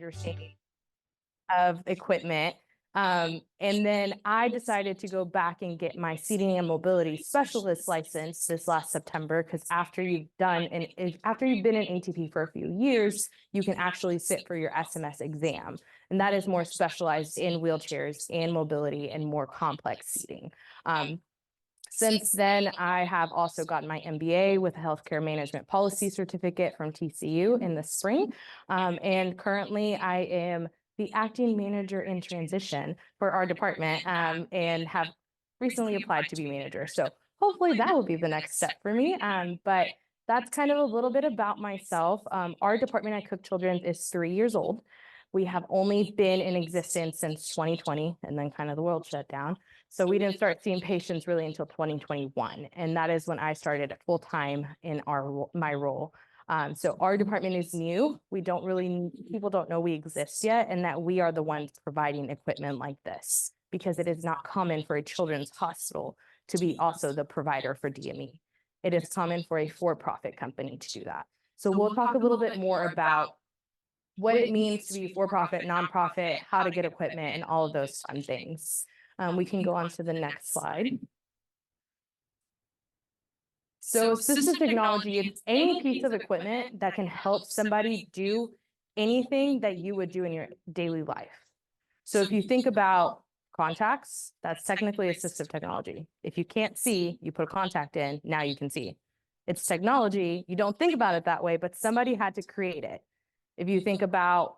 understanding of equipment. And then I decided to go back and get my seating and mobility specialist license this last September, because after you've been in ATP for a few years, you can actually sit for your SMS exam. And that is more specialized in wheelchairs and mobility and more complex seating. Since then, I have also gotten my MBA with a healthcare management policy certificate from TCU in the spring. And currently I am the acting manager in transition for our department, and have recently applied to be manager. So hopefully that will be the next step for me. But that's kind of a little bit about myself. Our department at Cook Children's is 3 years old. We have only been in existence since 2020, and then kind of the world shut down. So we didn't start seeing patients really until 2021. And that is when I started full time in my role. So our department is new. People don't know we exist yet, and that we are the ones providing equipment like this, because it is not common for a children's hospital to be also the provider for DME. It is common for a for-profit company to do that. So we'll talk a little bit more about what it means to be for-profit, nonprofit, how to get equipment, and all of those fun things. We can go on to the next slide. So assistive technology is any piece of equipment that can help somebody do anything that you would do in your daily life. So if you think about contacts, that's technically assistive technology. If you can't see, you put a contact in, now you can see. It's technology. You don't think about it that way, but somebody had to create it. If you think about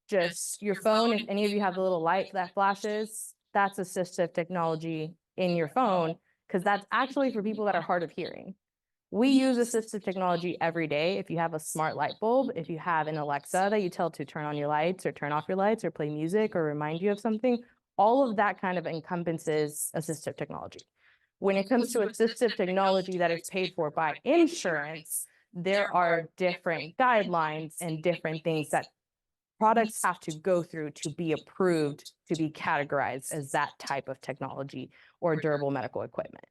just your phone, if any of you have the little light that flashes, that's assistive technology in your phone, because that's actually for people that are hard of hearing. We use assistive technology every day. If you have a smart light bulb, if you have an Alexa that you tell to turn on your lights or turn off your lights or play music or remind you of something, all of that kind of encompasses assistive technology. When it comes to assistive technology that is paid for by insurance, there are different guidelines and different things that products have to go through to be approved to be categorized as that type of technology or durable medical equipment.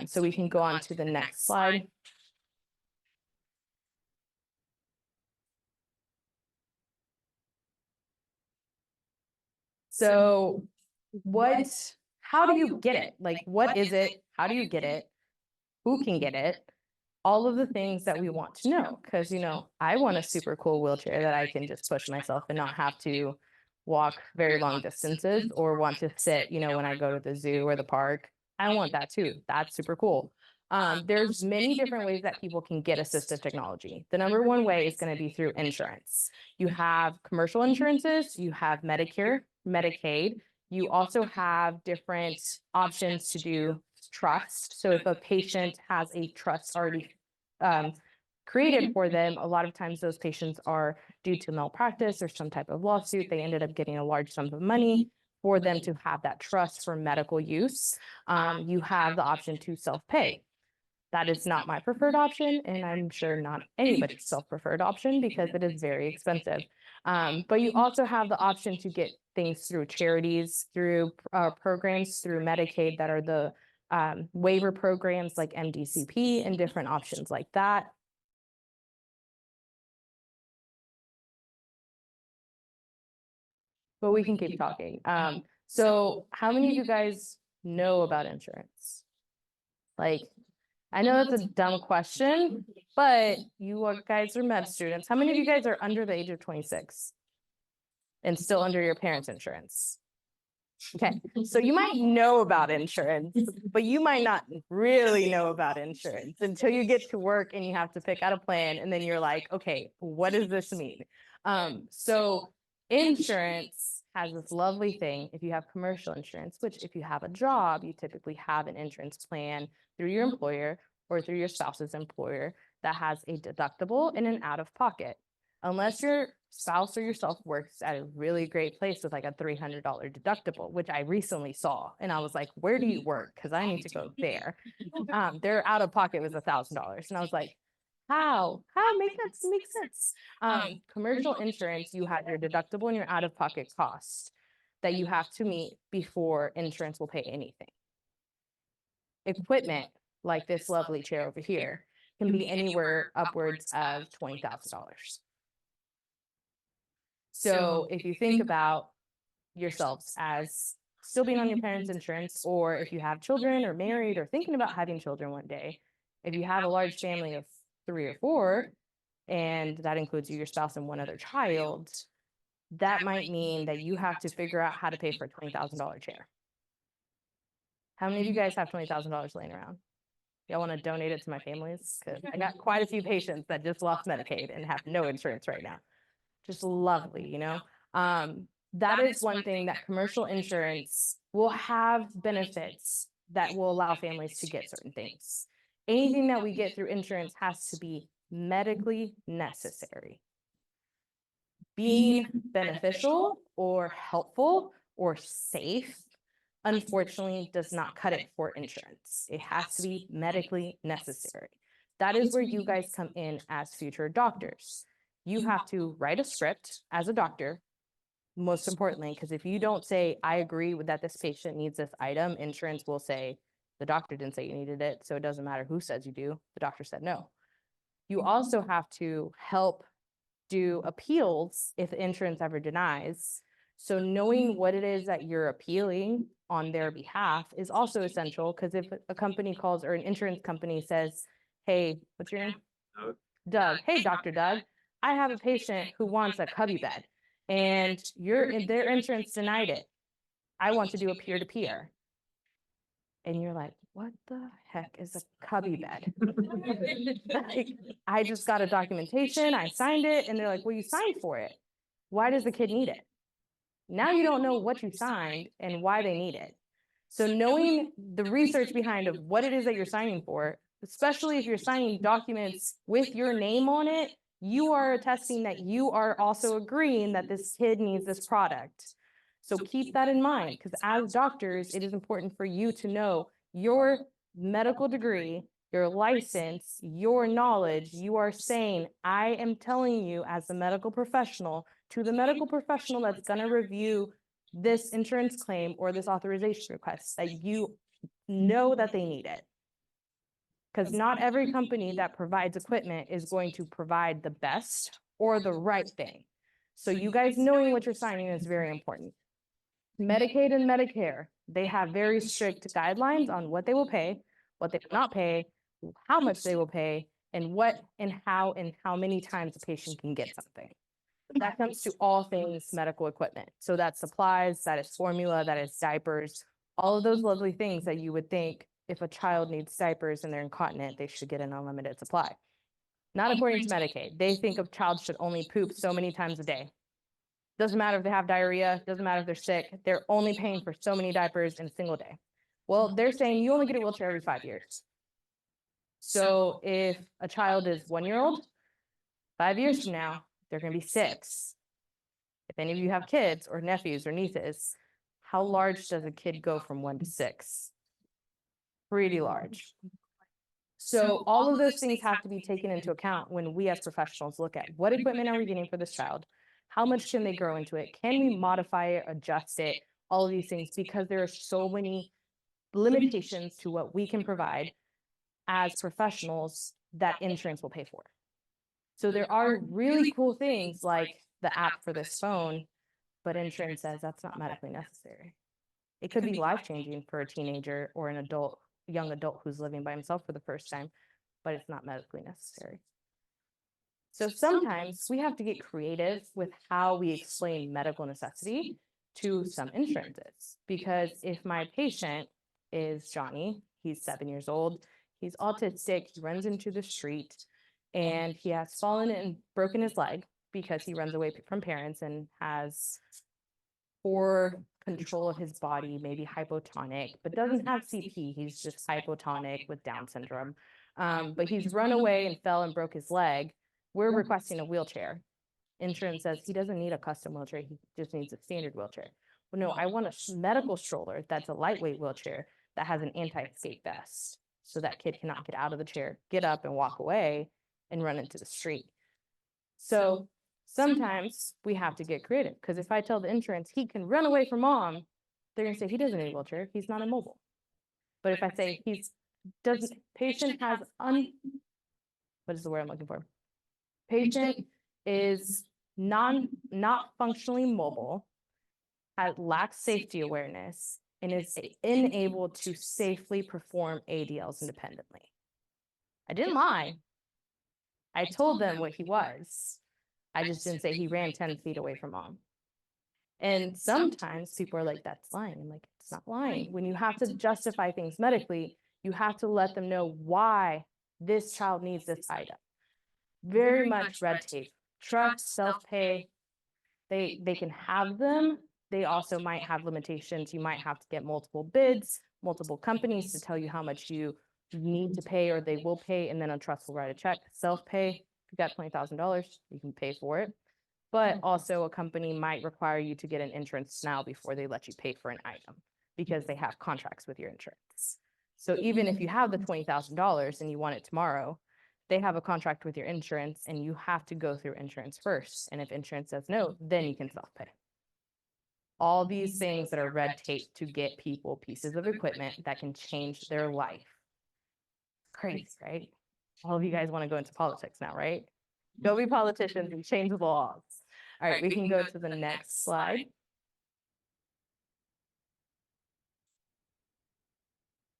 So we can go on to the next slide. So how do you get it? Like, what is it? How do you get it? Who can get it? All of the things that we want to know, because, I want a super cool wheelchair that I can just push myself and not have to walk very long distances or want to sit, when I go to the zoo or the park. I want that too. That's super cool. There's many different ways that people can get assistive technology. The number one way is going to be through insurance. You have commercial insurances, you have Medicare, Medicaid. You also have different options to do trust. So if a patient has a trust already created for them, a lot of times those patients are due to malpractice or some type of lawsuit. They ended up getting a large sum of money for them to have that trust for medical use. You have the option to self-pay. That is not my preferred option, and I'm sure not anybody's self-preferred option, because it is very expensive. But you also have the option to get things through charities, through programs, through Medicaid that are the waiver programs like MDCP and different options like that. But we can keep talking. So how many of you guys know about insurance? Like, I know that's a dumb question, but you guys are med students. How many of you guys are under the age of 26 and still under your parents' insurance? Okay, so you might know about insurance, but you might not really know about insurance until you get to work and you have to pick out a plan, and then you're like, okay, what does this mean? So insurance has this lovely thing. If you have commercial insurance, which if you have a job, you typically have an insurance plan through your employer or through your spouse's employer that has a deductible and an out-of-pocket. Unless your spouse or yourself works at a really great place with like a $300 deductible, which I recently saw. And I was like, where do you work? Because I need to go there. Their out-of-pocket was $1,000. And I was like, how make sense? Commercial insurance, you have your deductible and your out-of-pocket costs that you have to meet before insurance will pay anything. Equipment, like this lovely chair over here, can be anywhere upwards of $20,000. So if you think about yourselves as still being on your parents' insurance, or if you have children or married or thinking about having children one day, if you have a large family of 3 or 4, and that includes you, your spouse, and one other child, that might mean that you have to figure out how to pay for a $20,000 chair. How many of you guys have $20,000 laying around? Y'all want to donate it to my families? Because I got quite a few patients that just lost Medicaid and have no insurance right now. Just lovely, you know? That is one thing that commercial insurance will have benefits that will allow families to get certain things. Anything that we get through insurance has to be medically necessary. Being beneficial or helpful or safe, unfortunately, does not cut it for insurance. It has to be medically necessary. That is where you guys come in as future doctors. You have to write a script as a doctor, most importantly, because if you don't say, I agree with that this patient needs this item, insurance will say, the doctor didn't say you needed it, so it doesn't matter who says you do. The doctor said no. You also have to help do appeals if insurance ever denies. So knowing what it is that you're appealing on their behalf is also essential, because if a company calls, or an insurance company says, hey, what's your name? Doug. Hey, Dr. Doug, I have a patient who wants a cubby bed and their insurance denied it. I want to do a peer-to-peer. And you're like, what the heck is a cubby bed? Like, I just got a documentation, I signed it, and they're like, well, you signed for it. Why does the kid need it? Now you don't know what you signed and why they need it. So knowing the research behind of what it is that you're signing for, especially if you're signing documents with your name on it, you are attesting that you are also agreeing that this kid needs this product. So keep that in mind, because as doctors, it is important for you to know your medical degree, your license, your knowledge. You are saying, I am telling you as a medical professional to the medical professional that's going to review this insurance claim or this authorization request, that you know that they need it. Because not every company that provides equipment is going to provide the best or the right thing. So you guys knowing what you're signing is very important. Medicaid and Medicare, they have very strict guidelines on what they will pay, what they will not pay, how much they will pay, and what and how many times a patient can get something. That comes to all things medical equipment. So that's supplies, that is formula, that is diapers, all of those lovely things that you would think if a child needs diapers and they're incontinent, they should get an unlimited supply. Not according to Medicaid. They think a child should only poop so many times a day. Doesn't matter if they have diarrhea, doesn't matter if they're sick, they're only paying for so many diapers in a single day. Well, they're saying you only get a wheelchair every 5 years. So if a child is 1 year old, 5 years from now, they're going to be 6. If any of you have kids or nephews or nieces, how large does a kid go from 1 to 6? Pretty large. So all of those things have to be taken into account when we as professionals look at what equipment are we getting for this child? How much can they grow into it? Can we modify it, adjust it, all of these things? Because there are so many limitations to what we can provide as professionals that insurance will pay for. So there are really cool things like the app for this phone, but insurance says that's not medically necessary. It could be life-changing for a teenager or an adult, young adult who's living by himself for the first time, but it's not medically necessary. So sometimes we have to get creative with how we explain medical necessity to some insurances. Because if my patient is Johnny, he's 7 years old, he's autistic, he runs into the street, and he has fallen and broken his leg because he runs away from parents and has poor control of his body, maybe hypotonic, but doesn't have CP. He's just hypotonic with Down syndrome. But he's run away and fell and broke his leg. We're requesting a wheelchair. Insurance says he doesn't need a custom wheelchair. He just needs a standard wheelchair. Well, no, I want a medical stroller that's a lightweight wheelchair that has an anti-escape vest. So that kid cannot get out of the chair, get up and walk away and run into the street. So sometimes we have to get creative, because if I tell the insurance he can run away from mom, they're going to say he doesn't need a wheelchair. He's not immobile. But if I say patient has, what is the word I'm looking for? Patient is not functionally mobile, lacks safety awareness, and is unable to safely perform ADLs independently. I didn't lie. I told them what he was. I just didn't say he ran 10 feet away from mom. And sometimes people are like, that's lying. I'm like, it's not lying. When you have to justify things medically, you have to let them know why this child needs this item. Very much red tape. Trust, self-pay, they can have them. They also might have limitations. You might have to get multiple bids, multiple companies to tell you how much you need to pay or they will pay, and then a trust will write a check. Self-pay, if you got $20,000, you can pay for it. But also a company might require you to get an insurance now before they let you pay for an item because they have contracts with your insurance. So even if you have the $20,000 and you want it tomorrow, they have a contract with your insurance and you have to go through insurance first. And if insurance says no, then you can self-pay. All these things that are red tape to get people pieces of equipment that can change their life. Crazy, right? All of you guys want to go into politics now, right? Go be politicians and change the laws. All right, we can go to the next slide.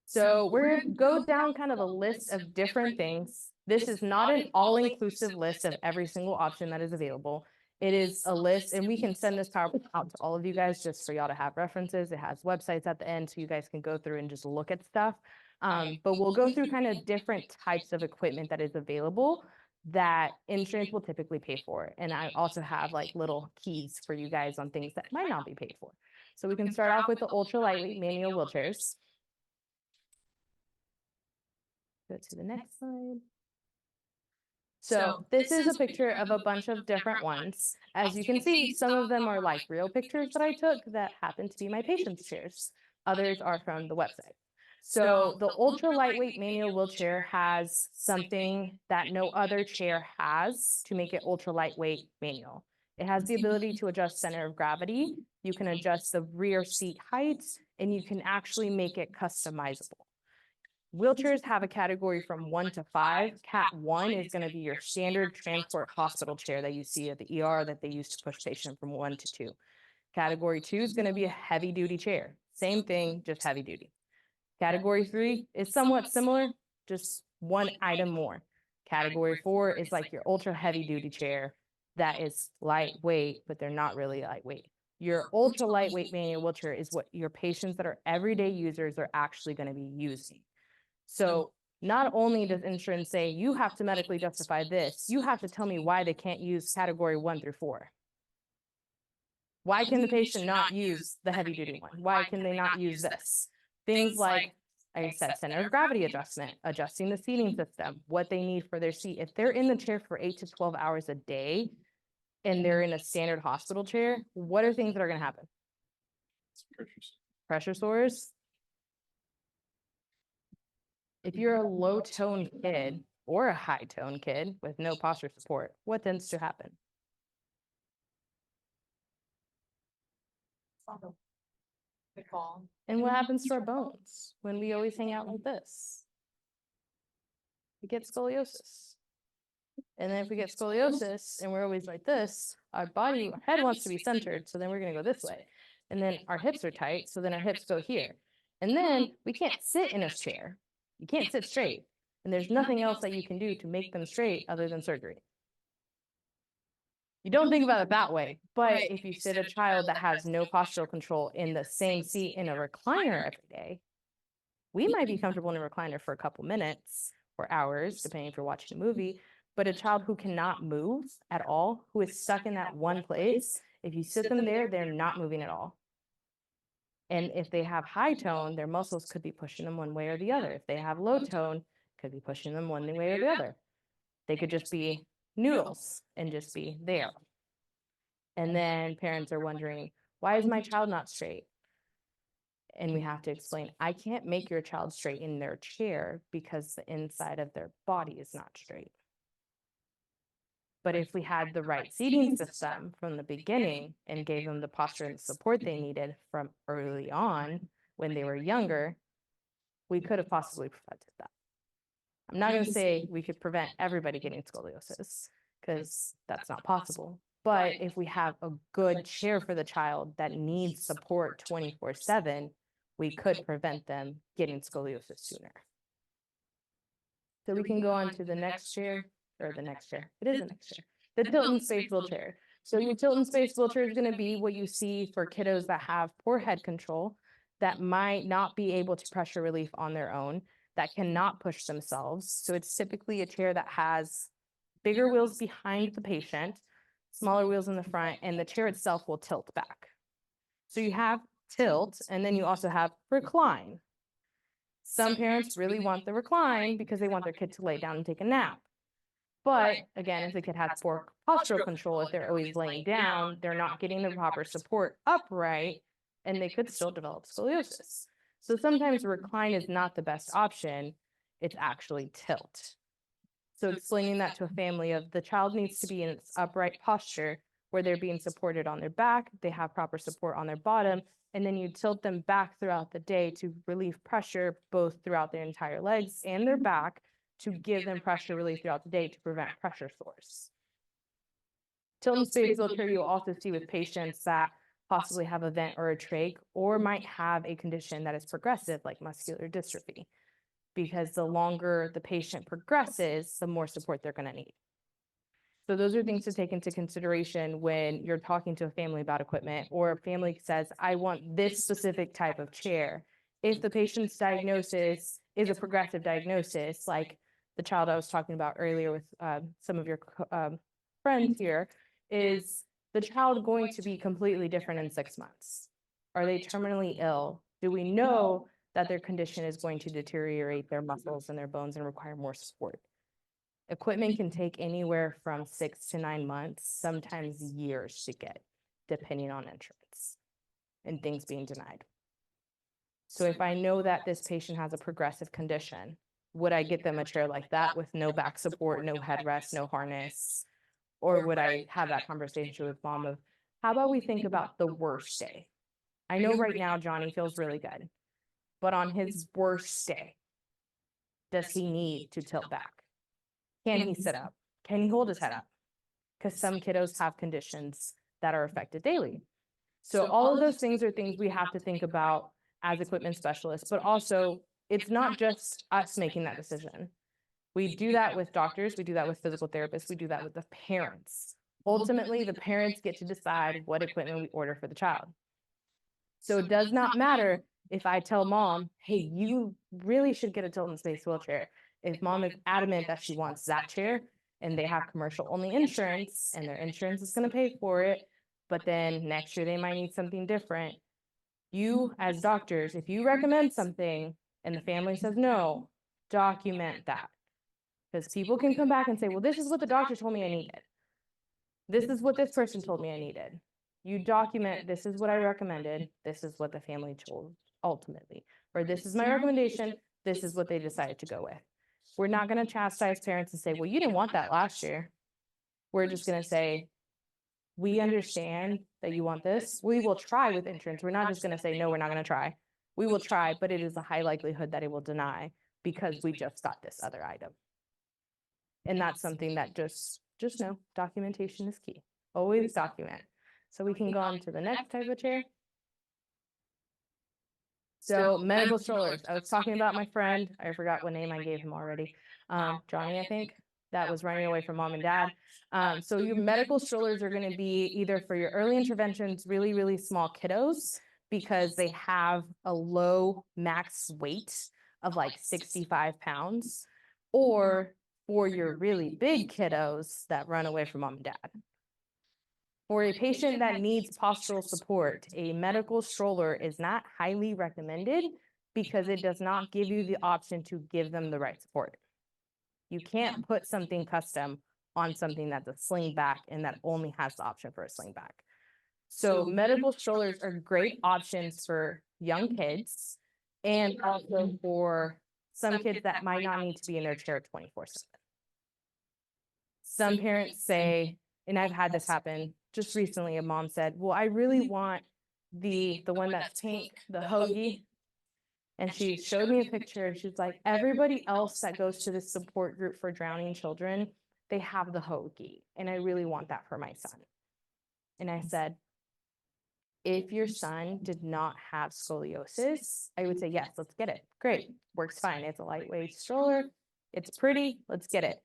So we're going to go down kind of a list of different things. This is not an all-inclusive list of every single option that is available. It is a list, and we can send this PowerPoint out to all of you guys just for y'all to have references. It has websites at the end so you guys can go through and just look at stuff. But we'll go through kind of different types of equipment that is available that insurance will typically pay for. And I also have like little keys for you guys on things that might not be paid for. So we can start off with the ultra lightweight manual wheelchairs. Go to the next slide. So this is a picture of a bunch of different ones. As you can see, some of them are like real pictures that I took that happen to be my patient's chairs. Others are from the website. So the ultra lightweight manual wheelchair has something that no other chair has to make it ultra lightweight manual. It has the ability to adjust center of gravity. You can adjust the rear seat height, and you can actually make it customizable. Wheelchairs have a category from 1 to 5. Cat 1 is going to be your standard transport hospital chair that you see at the ER that they use to push patient from 1 to 2. Category 2 is going to be a heavy duty chair. Same thing, just heavy duty. Category 3 is somewhat similar, just one item more. Category 4 is like your ultra heavy duty chair that is lightweight, but they're not really lightweight. Your ultra lightweight manual wheelchair is what your patients that are everyday users are actually going to be using. So not only does insurance say you have to medically justify this, you have to tell me why they can't use category 1 through 4. Why can the patient not use the heavy duty one? Why can they not use this? Things like I said, center of gravity adjustment, adjusting the seating system, what they need for their seat. If they're in the chair for 8 to 12 hours a day and they're in a standard hospital chair, what are things that are going to happen? Pressure sores. If you're a low tone kid or a high tone kid with no posture support, what tends to happen? And what happens to our bones when we always hang out like this? We get scoliosis. And then if we get scoliosis and we're always like this, our head wants to be centered. So then we're going to go this way. And then our hips are tight. So then our hips go here. And then we can't sit in a chair. You can't sit straight. And there's nothing else that you can do to make them straight other than surgery. You don't think about it that way, but if you sit a child that has no postural control in the same seat in a recliner every day, we might be comfortable in a recliner for a couple minutes or hours, depending if you're watching a movie, but a child who cannot move at all, who is stuck in that one place, if you sit them there, they're not moving at all. And if they have high tone, their muscles could be pushing them one way or the other. If they have low tone, could be pushing them one way or the other. They could just be noodles and just be there. And then parents are wondering, why is my child not straight? And we have to explain, I can't make your child straight in their chair because the inside of their body is not straight. But if we had the right seating system from the beginning and gave them the posture and support they needed from early on when they were younger, we could have possibly prevented that. I'm not going to say we could prevent everybody getting scoliosis because that's not possible, But if we have a good chair for the child that needs support 24/7, we could prevent them getting scoliosis sooner. So we can go on to the next chair, or the next chair. It is the next chair. The tilt and space wheelchair. So your tilt and space wheelchair is going to be what you see for kiddos that have poor head control, that might not be able to pressure relief on their own, that cannot push themselves. So it's typically a chair that has bigger wheels behind the patient, smaller wheels in the front, and the chair itself will tilt back. So you have tilt, and then you also have recline. Some parents really want the recline because they want their kid to lay down and take a nap. But again, if the kid has poor postural control, if they're always laying down, they're not getting the proper support upright, and they could still develop scoliosis. So sometimes recline is not the best option. It's actually tilt. So explaining that to a family of the child needs to be in its upright posture where they're being supported on their back, they have proper support on their bottom, and then you tilt them back throughout the day to relieve pressure both throughout their entire legs and their back to give them pressure relief throughout the day to prevent pressure sores. Tilt and space wheelchair you'll also see with patients that possibly have a vent or a trach, or might have a condition that is progressive like muscular dystrophy, because the longer the patient progresses, the more support they're going to need. So those are things to take into consideration when you're talking to a family about equipment, or a family says, I want this specific type of chair. If the patient's diagnosis is a progressive diagnosis, like the child I was talking about earlier with some of your friends here, is the child going to be completely different in 6 months? Are they terminally ill? Do we know that their condition is going to deteriorate their muscles and their bones and require more support? Equipment can take anywhere from 6 to 9 months, sometimes years to get, depending on insurance and things being denied. So if I know that this patient has a progressive condition, would I get them a chair like that with no back support, no headrest, no harness? Or would I have that conversation with mom of, how about we think about the worst day? I know right now Johnny feels really good, but on his worst day, does he need to tilt back? Can he sit up? Can he hold his head up? Because some kiddos have conditions that are affected daily. So all of those things are things we have to think about as equipment specialists, but also it's not just us making that decision. We do that with doctors, we do that with physical therapists, we do that with the parents. Ultimately, the parents get to decide what equipment we order for the child. So it does not matter if I tell mom, hey, you really should get a tilt and space wheelchair. If mom is adamant that she wants that chair and they have commercial only insurance and their insurance is going to pay for it, but then next year they might need something different. You as doctors, if you recommend something and the family says no, document that. Because people can come back and say, well, this is what the doctor told me I needed. This is what this person told me I needed. You document, this is what I recommended. This is what the family chose ultimately. Or this is my recommendation. This is what they decided to go with. We're not going to chastise parents and say, well, you didn't want that last year. We're just going to say, we understand that you want this. We will try with insurance. We're not just going to say, no, we're not going to try. We will try, but it is a high likelihood that it will deny because we just got this other item. And that's something that just know, documentation is key. Always document. So we can go on to the next type of chair. So medical strollers. I was talking about my friend. I forgot what name I gave him already. Johnny, I think, that was running away from mom and dad. So your medical strollers are going to be either for your early interventions, really, really small kiddos, because they have a low max weight of like 65 pounds, or for your really big kiddos that run away from mom and dad. For a patient that needs postural support, a medical stroller is not highly recommended because it does not give you the option to give them the right support. You can't put something custom on something that's a sling back and that only has the option for a sling back. So medical strollers are great options for young kids and also for some kids that might not need to be in their chair 24/7. Some parents say, and I've had this happen just recently, a mom said, well, I really want the one that's pink, the hoagie. And she showed me a picture and she's like, everybody else that goes to this support group for drowning children, they have the hoagie. And I really want that for my son. And I said, if your son did not have scoliosis, I would say, yes, let's get it. Great, works fine. It's a lightweight stroller. It's pretty. Let's get it.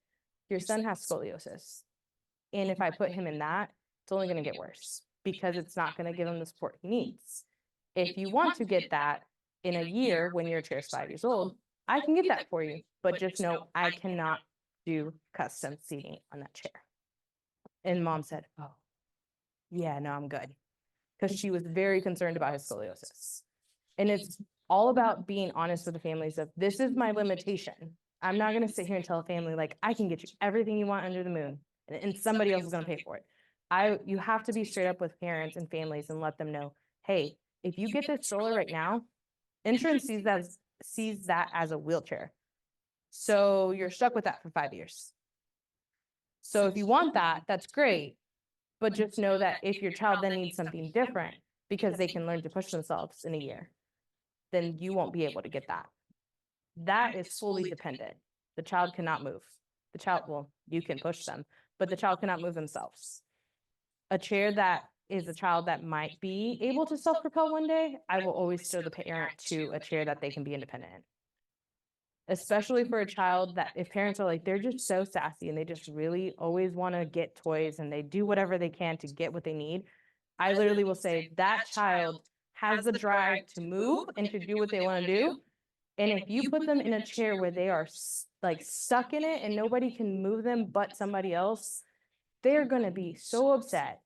Your son has scoliosis. And if I put him in that, it's only going to get worse because it's not going to give him the support he needs. If you want to get that in a year when your chair is 5 years old, I can get that for you. But just know I cannot do custom seating on that chair. And mom said, oh, yeah, no, I'm good. Because she was very concerned about his scoliosis. And it's all about being honest with the families of, this is my limitation. I'm not going to sit here and tell a family, like, I can get you everything you want under the moon, and somebody else is going to pay for it. You have to be straight up with parents and families and let them know, hey, if you get this stroller right now, insurance sees that as a wheelchair. So you're stuck with that for 5 years. So if you want that, that's great. But just know that if your child then needs something different because they can learn to push themselves in a year, then you won't be able to get that. That is fully dependent. The child cannot move. The child, well, you can push them, but the child cannot move themselves. A chair that is a child that might be able to self-propel one day, I will always steer the parent to a chair that they can be independent in. Especially for a child that, if parents are like, they're just so sassy and they just really always want to get toys and they do whatever they can to get what they need, I literally will say that child has the drive to move and to do what they want to do. And if you put them in a chair where they are like stuck in it and nobody can move them but somebody else, they're going to be so upset.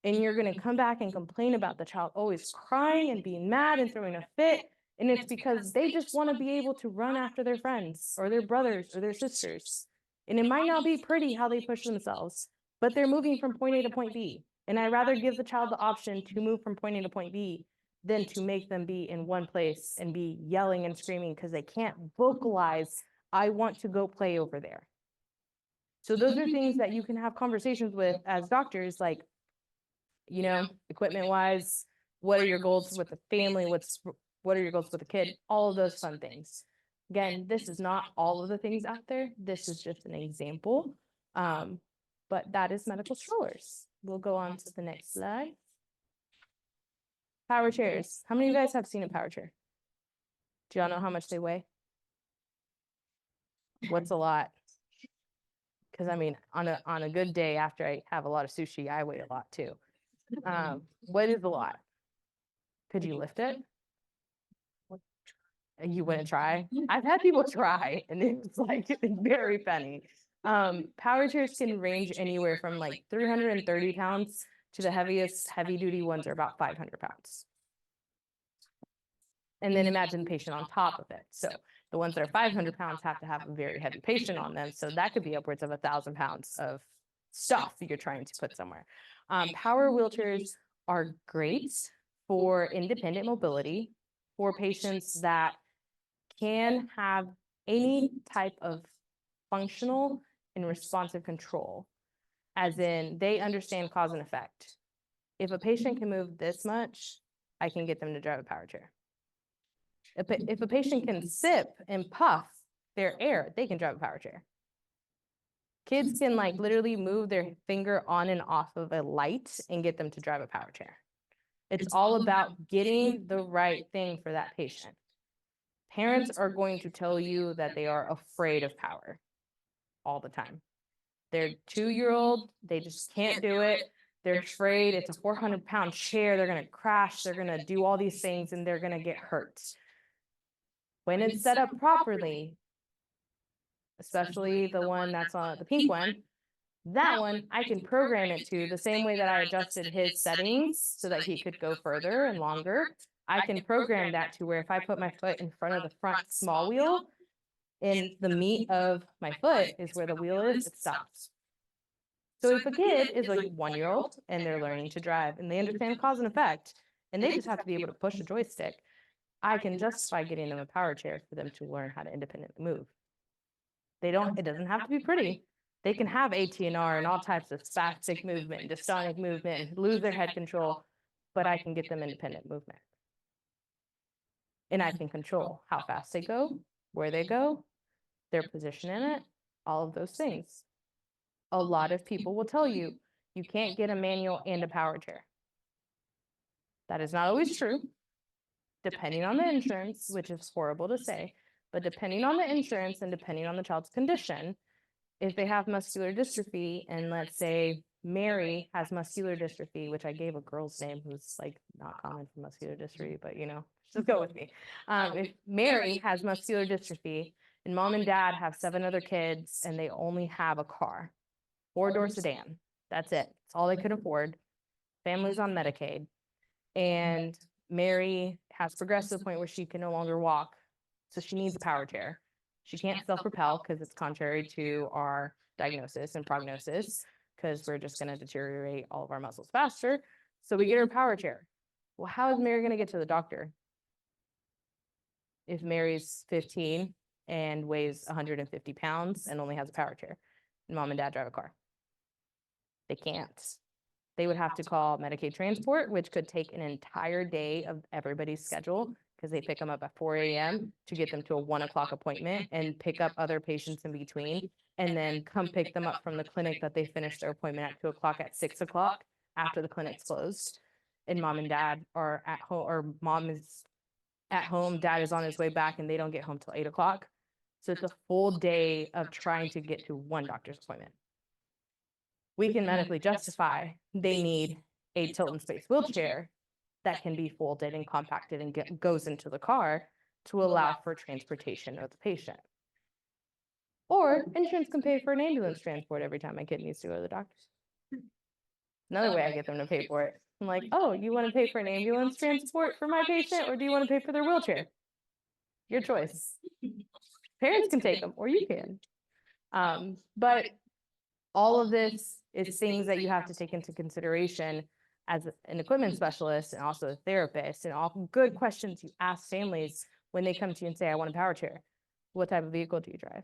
And you're going to come back and complain about the child always crying and being mad and throwing a fit. And it's because they just want to be able to run after their friends or their brothers or their sisters. And it might not be pretty how they push themselves, but they're moving from point A to point B. And I'd rather give the child the option to move from point A to point B than to make them be in one place and be yelling and screaming because they can't vocalize, I want to go play over there. So those are things that you can have conversations with as doctors, like, you know, equipment wise, what are your goals with the family? What are your goals with the kid? All of those fun things. Again, this is not all of the things out there. This is just an example. But that is medical strollers. We'll go on to the next slide. Power chairs. How many of you guys have seen a power chair? Do y'all know how much they weigh? What's a lot? Because I mean, on a good day after I have a lot of sushi, I weigh a lot too. What is a lot? Could you lift it? You wouldn't try? I've had people try, and it's like very funny. Power chairs can range anywhere from like 330 pounds to the heaviest heavy duty ones are about 500 pounds. And then imagine the patient on top of it. So the ones that are 500 pounds have to have a very heavy patient on them. So that could be upwards of 1,000 pounds of stuff you're trying to put somewhere. Power wheelchairs are great for independent mobility for patients that can have any type of functional and responsive control, as in they understand cause and effect. If a patient can move this much, I can get them to drive a power chair. If a patient can sip and puff their air, they can drive a power chair. Kids can like literally move their finger on and off of a light and get them to drive a power chair. It's all about getting the right thing for that patient. Parents are going to tell you that they are afraid of power all the time. Their 2-year-old, they just can't do it. They're afraid it's a 400-pound chair. They're going to crash. They're going to do all these things and they're going to get hurt. When it's set up properly, especially the one that's on the pink one, that one, I can program it to the same way that I adjusted his settings so that he could go further and longer. I can program that to where if I put my foot in front of the front small wheel, and the meat of my foot is where the wheel is, it stops. So if a kid is like 1-year-old and they're learning to drive and they understand cause and effect, and they just have to be able to push a joystick, I can justify getting them a power chair for them to learn how to independently move. It doesn't have to be pretty. They can have ATNR and all types of spastic movement, dystonic movement, lose their head control, but I can get them independent movement. And I can control how fast they go, where they go, their position in it, all of those things. A lot of people will tell you, you can't get a manual and a power chair. That is not always true, depending on the insurance, which is horrible to say, but depending on the insurance and depending on the child's condition, if they have muscular dystrophy, and let's say Mary has muscular dystrophy, which I gave a girl's name who's like not common for muscular dystrophy, but just go with me. If Mary has muscular dystrophy and mom and dad have 7 other kids and they only have a car, 4-door sedan, that's it. It's all they could afford. Family's on Medicaid. And Mary has progressed to the point where she can no longer walk, so she needs a power chair. She can't self-propel because it's contrary to our diagnosis and prognosis, because we're just going to deteriorate all of our muscles faster. So we get her a power chair. Well, how is Mary going to get to the doctor if Mary's 15 and weighs 150 pounds and only has a power chair, and mom and dad drive a car? They can't. They would have to call Medicaid transport, which could take an entire day of everybody's schedule, because they pick them up at 4 a.m. to get them to a 1 o'clock appointment and pick up other patients in between, and then come pick them up from the clinic that they finished their appointment at 2 o'clock at 6 o'clock after the clinic's closed. And mom and dad are at home, or mom is at home, dad is on his way back, and they don't get home till 8 o'clock. So it's a full day of trying to get to one doctor's appointment. We can medically justify they need a tilt and space wheelchair that can be folded and compacted and goes into the car to allow for transportation of the patient. Or insurance can pay for an ambulance transport every time my kid needs to go to the doctor's. Another way I get them to pay for it. I'm like, oh, you want to pay for an ambulance transport for my patient, or do you want to pay for their wheelchair? Your choice. Parents can take them, or you can. But all of this is things that you have to take into consideration as an equipment specialist and also a therapist, and all good questions you ask families when they come to you and say, I want a power chair. What type of vehicle do you drive?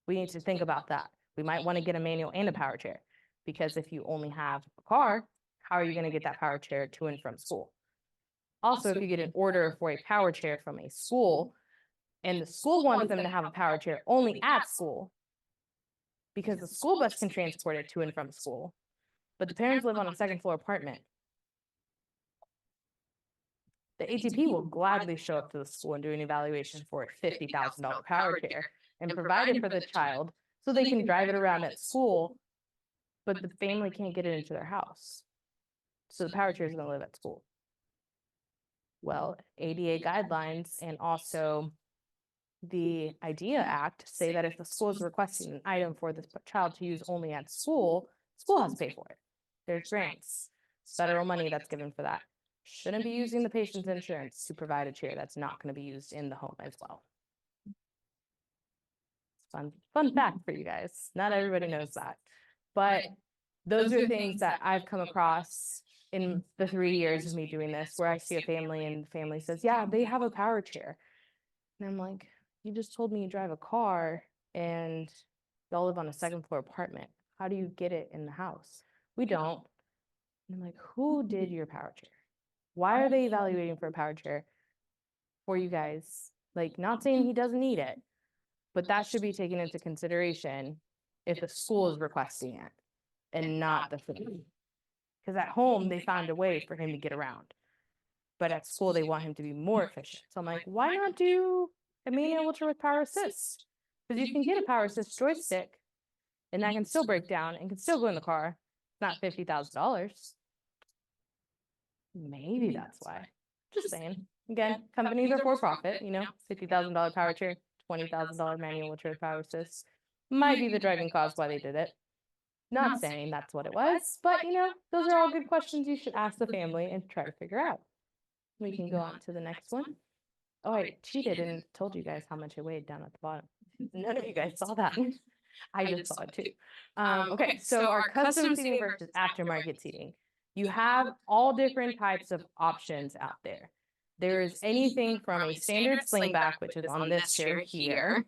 We need to think about that. We might want to get a manual and a power chair, because if you only have a car, how are you going to get that power chair to and from school? Also, if you get an order for a power chair from a school and the school wants them to have a power chair only at school, because the school bus can transport it to and from school, but the parents live on a 2nd floor apartment, the ATP will gladly show up to the school and do an evaluation for a $50,000 power chair and provide it for the child so they can drive it around at school, but the family can't get it into their house. So the power chair is going to live at school. Well, ADA guidelines and also the IDEA Act say that if the school is requesting an item for the child to use only at school, school has to pay for it. There's grants, federal money that's given for that. Shouldn't be using the patient's insurance to provide a chair that's not going to be used in the home as well. Fun fact for you guys. Not everybody knows that. But those are things that I've come across in the 3 years of me doing this, where I see a family and the family says, yeah, they have a power chair. And I'm like, you just told me you drive a car and y'all live on a 2nd floor apartment. How do you get it in the house? We don't. And I'm like, who did your power chair? Why are they evaluating for a power chair for you guys? Like, not saying he doesn't need it, but that should be taken into consideration if the school is requesting it and not the family. Because at home, they found a way for him to get around. But at school, they want him to be more efficient. So I'm like, why not do a manual wheelchair with power assist? Because you can get a power assist joystick, and that can still break down and can still go in the car. It's not $50,000. Maybe that's why. Just saying. Again, companies are for profit, $50,000 power chair, $20,000 manual wheelchair with power assist. Might be the driving cause why they did it. Not saying that's what it was, but those are all good questions you should ask the family and try to figure out. We can go on to the next one. Oh, I cheated and told you guys how much it weighed down at the bottom. None of you guys saw that. I just saw it too. Okay, so our custom seating versus aftermarket seating. You have all different types of options out there. There's anything from a standard slingback, which is on this chair here,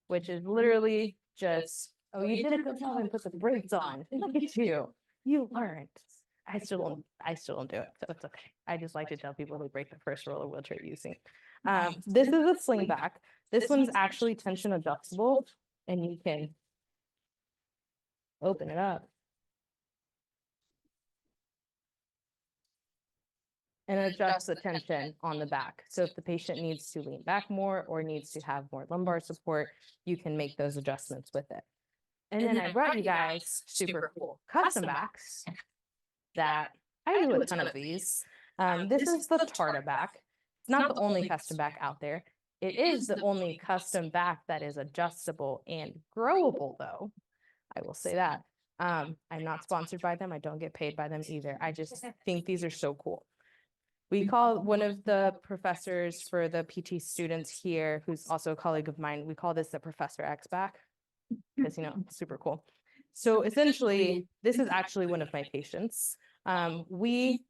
which is literally just, oh, you did a good job and put the brakes on. Look at you. You learned. I still don't do it, so it's okay. I just like to tell people to break the first roller wheelchair using. This is a slingback. This one's actually tension adjustable, and you can open it up and adjust the tension on the back. So if the patient needs to lean back more or needs to have more lumbar support, you can make those adjustments with it. And then I brought you guys super cool custom backs that I do a ton of these. This is the Tarta back. It's not the only custom back out there. It is the only custom back that is adjustable and growable, though. I will say that. I'm not sponsored by them. I don't get paid by them either. I just think these are so cool. We call one of the professors for the PT students here, who's also a colleague of mine, we call this the Professor X back, because, you know, super cool. So essentially, this is actually one of my patients. We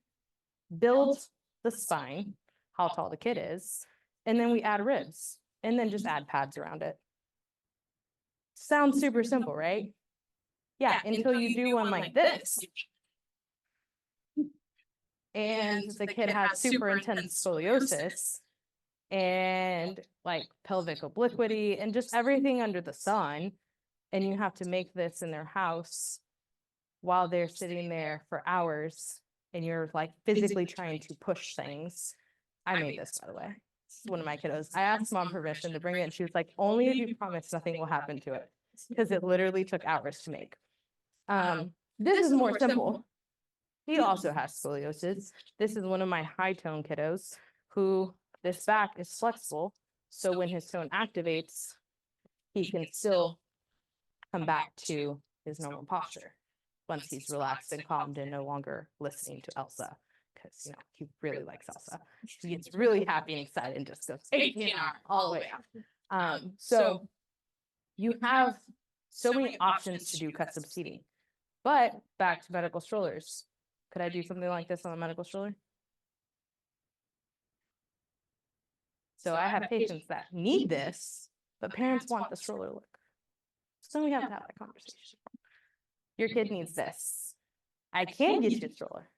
build the spine, how tall the kid is, and then we add ribs, and then just add pads around it. Sounds super simple, right? Yeah, until you do one like this. And the kid has super intense scoliosis and like pelvic obliquity and just everything under the sun. And you have to make this in their house while they're sitting there for hours and you're like physically trying to push things. I made this, by the way. This is one of my kiddos. I asked mom permission to bring it and she was like, only if you promise nothing will happen to it, because it literally took hours to make. This is more simple. He also has scoliosis. This is one of my high tone kiddos who this back is flexible. So when his tone activates, he can still come back to his normal posture once he's relaxed and calmed and no longer listening to Elsa, because, you know, he really likes Elsa. He gets really happy and excited and just goes 18 all the way out. So you have so many options to do custom seating. But back to medical strollers. Could I do something like this on a medical stroller? So I have patients that need this, but parents want the stroller look. So then we have to have that conversation. Your kid needs this. I can get you a stroller,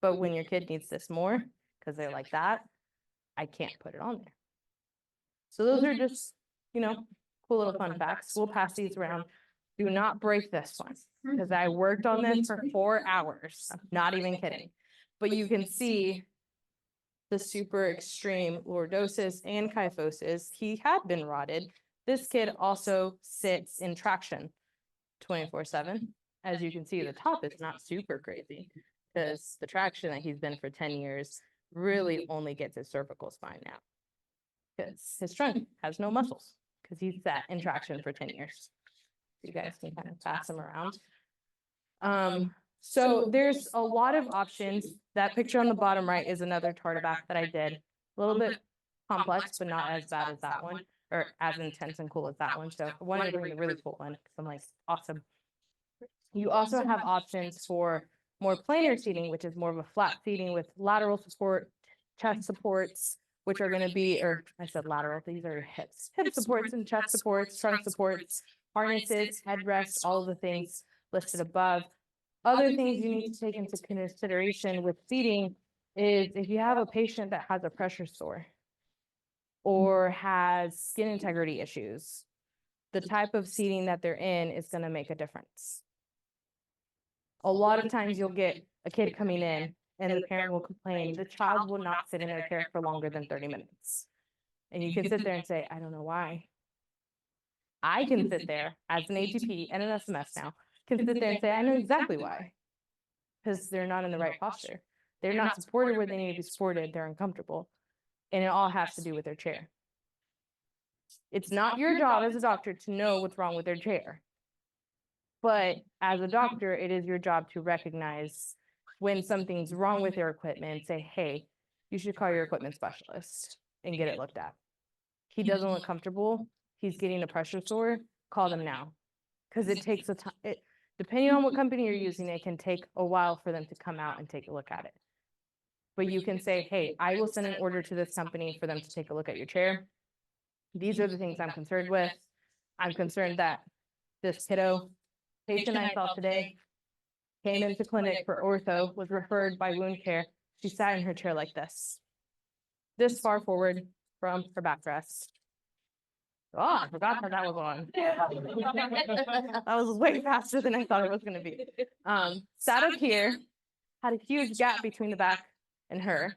but when your kid needs this more, because they're like that, I can't put it on there. So those are just, you know, cool little fun facts. We'll pass these around. Do not break this one, because I worked on this for 4 hours. I'm not even kidding. But you can see the super extreme lordosis and kyphosis. He had been rotted. This kid also sits in traction 24/7. As you can see, the top is not super crazy, because the traction that he's been for 10 years really only gets his cervical spine now, because his trunk has no muscles, because he's sat in traction for 10 years. You guys can kind of pass them around. So there's a lot of options. That picture on the bottom right is another Tarta back that I did. A little bit complex, but not as bad as that one, or as intense and cool as that one. So I wanted to bring a really cool one, because I'm like, awesome. You also have options for more planar seating, which is more of a flat seating with lateral support, chest supports, which are going to be, or I said lateral, these are hips, hip supports and chest supports, trunk supports, harnesses, headrests, all of the things listed above. Other things you need to take into consideration with seating is if you have a patient that has a pressure sore or has skin integrity issues, the type of seating that they're in is going to make a difference. A lot of times you'll get a kid coming in and the parent will complain, the child will not sit in their chair for longer than 30 minutes. And you can sit there and say, I don't know why. I can sit there as an ATP and an SMS now, can sit there and say, I know exactly why. Because they're not in the right posture. They're not supported where they need to be supported. They're uncomfortable. And it all has to do with their chair. It's not your job as a doctor to know what's wrong with their chair. But as a doctor, it is your job to recognize when something's wrong with your equipment and say, hey, you should call your equipment specialist and get it looked at. He doesn't look comfortable. He's getting a pressure sore. Call them now. Because it takes a time. Depending on what company you're using, it can take a while for them to come out and take a look at it. But you can say, hey, I will send an order to this company for them to take a look at your chair. These are the things I'm concerned with. I'm concerned that this kiddo patient I saw today came into clinic for ortho, was referred by wound care. She sat in her chair like this far forward from her backrest. Oh, I forgot that that was on. That was way faster than I thought it was going to be. Sat up here, had a huge gap between the back and her.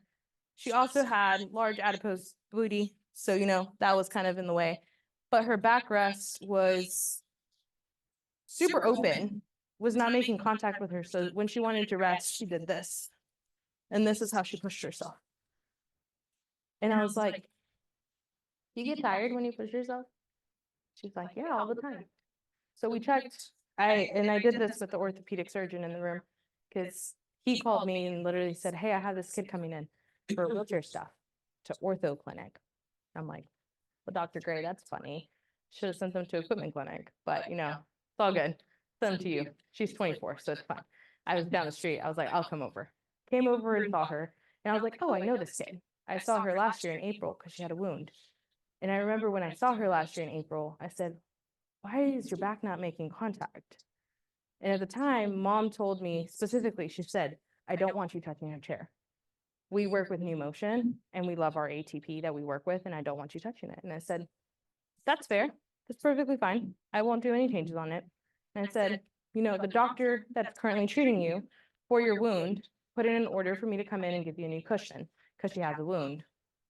She also had large adipose booty. So, you know, that was kind of in the way. But her backrest was super open, was not making contact with her. So when she wanted to rest, she did this. And this is how she pushed herself. And I was like, you get tired when you push yourself? She's like, yeah, all the time. So we checked. I did this with the orthopedic surgeon in the room because he called me and literally said, hey, I have this kid coming in for wheelchair stuff to ortho clinic. I'm like, well, Dr. Gray, that's funny. Should have sent them to equipment clinic, but you know, it's all good. Send them to you. She's 24, so it's fine. I was down the street. I was like, I'll come over. Came over and saw her. And I was like, oh, I know this kid. I saw her last year in April because she had a wound. And I remember when I saw her last year in April, I said, why is your back not making contact? And at the time, mom told me specifically, she said, I don't want you touching her chair. We work with New Motion and we love our ATP that we work with, and I don't want you touching it. And I said, that's fair. That's perfectly fine. I won't do any changes on it. And I said, you know, the doctor that's currently treating you for your wound put in an order for me to come in and give you a new cushion because she has a wound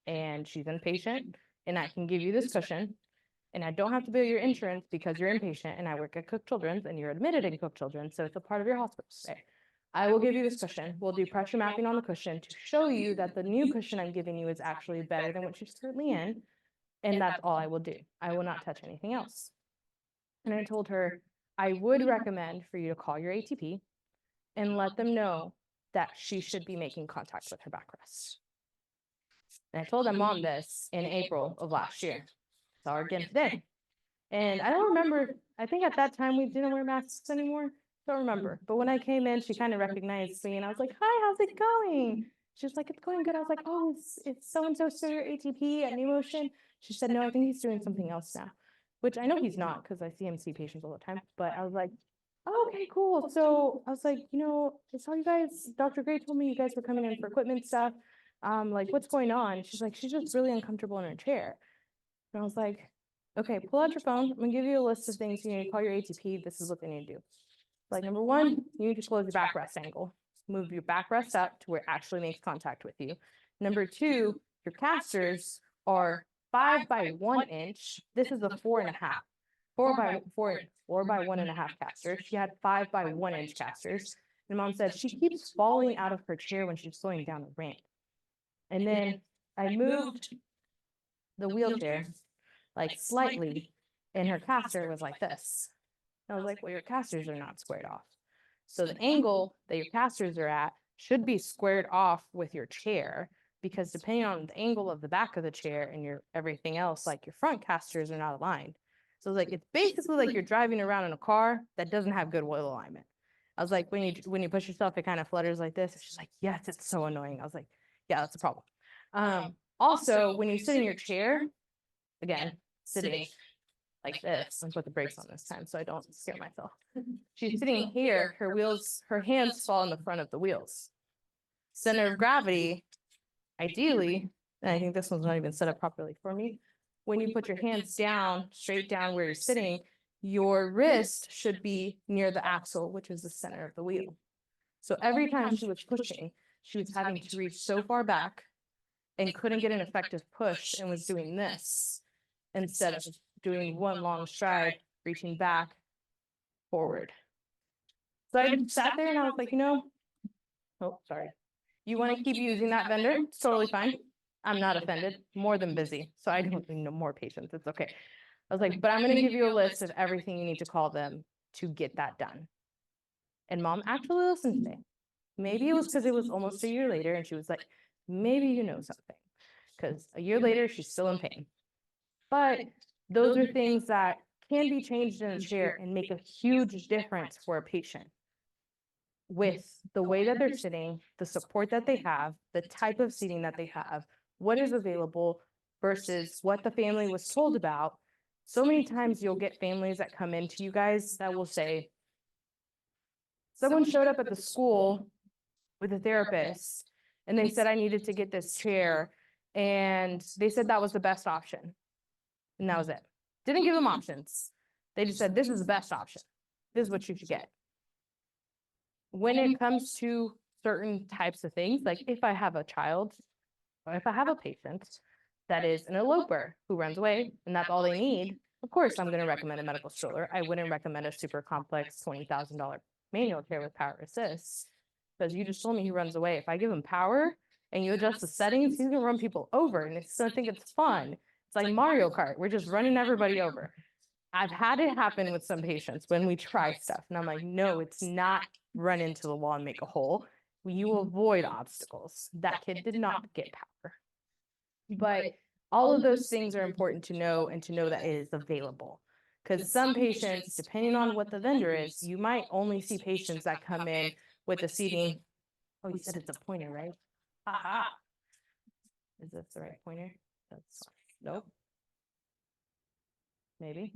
and she's inpatient, and I can give you this cushion, and I don't have to bill your insurance because you're inpatient and I work at Cook Children's and you're admitted in Cook Children's, so it's a part of your hospital stay. I will give you this cushion. We'll do pressure mapping on the cushion to show you that the new cushion I'm giving you is actually better than what she's currently in. And that's all I will do. I will not touch anything else. And I told her, I would recommend for you to call your ATP and let them know that she should be making contact with her backrest. And I told my mom this in April of last year. Saw her again today. And I don't remember, I think at that time we didn't wear masks anymore. Don't remember. But when I came in, she kind of recognized me and I was like, hi, how's it going? She was like, it's going good. I was like, oh, it's so-and-so still your ATP at New Motion. She said, no, I think he's doing something else now, which I know he's not because I see him see patients all the time. But I was like, oh, okay, cool. So I was like, you know, I saw you guys, Dr. Gray told me you guys were coming in for equipment stuff. Like, what's going on? She's like, she's just really uncomfortable in her chair. And I was like, okay, pull out your phone. I'm gonna give you a list of things you need to call your ATP. This is what they need to do. Like, number one, you need to close your backrest angle. Move your backrest up to where it actually makes contact with you. Number two, your casters are 5 by 1 inch. This is a 4.5. 4 by 1.5 casters. She had 5 by 1 inch casters. And mom said she keeps falling out of her chair when she's slowing down the ramp. And then I moved the wheelchair like slightly, and her caster was like this. And I was like, well, your casters are not squared off. So the angle that your casters are at should be squared off with your chair, because depending on the angle of the back of the chair and your everything else, like your front casters are not aligned. So like, it's basically like you're driving around in a car that doesn't have good wheel alignment. I was like, when you push yourself, it kind of flutters like this. She's like, yes, it's so annoying. I was like, yeah, that's a problem. Also, when you sit in your chair, again, sitting like this, I'm put the brakes on this time so I don't scare myself. She's sitting here, her hands fall in the front of the wheels. Center of gravity, ideally, and I think this one's not even set up properly for me, when you put your hands down, straight down where you're sitting, your wrist should be near the axle, which is the center of the wheel. So every time she was pushing, she was having to reach so far back and couldn't get an effective push and was doing this instead of doing one long stride, reaching back, forward. So I just sat there and I was like, you know, oh, sorry. You want to keep using that vendor? It's totally fine. I'm not offended, more than busy. So I don't need no more patients. It's okay. I was like, but I'm going to give you a list of everything you need to call them to get that done. And mom actually listened to me. Maybe it was because it was almost a year later and she was like, maybe you know something. Because a year later, she's still in pain. But those are things that can be changed in a chair and make a huge difference for a patient with the way that they're sitting, the support that they have, the type of seating that they have, what is available versus what the family was told about. So many times you'll get families that come into you guys that will say, someone showed up at the school with a therapist and they said I needed to get this chair, and they said that was the best option. And that was it. Didn't give them options. They just said, this is the best option. This is what you should get. When it comes to certain types of things, like if I have a child If I have a patient that is an eloper who runs away and that's all they need, of course, I'm going to recommend a medical stroller. I wouldn't recommend a super complex $20,000 manual chair with power assist because you just told me he runs away. If I give him power and you adjust the settings, he's going to run people over and it's going to think it's fun. It's like Mario Kart. We're just running everybody over. I've had it happen with some patients when we try stuff and I'm like, no, it's not run into the wall and make a hole. You avoid obstacles. That kid did not get power. But all of those things are important to know and to know that it is available. Because some patients, depending on what the vendor is, you might only see patients that come in with the seating. Oh, you said it's a pointer, right? Aha. Is this the right pointer? That's nope. Maybe.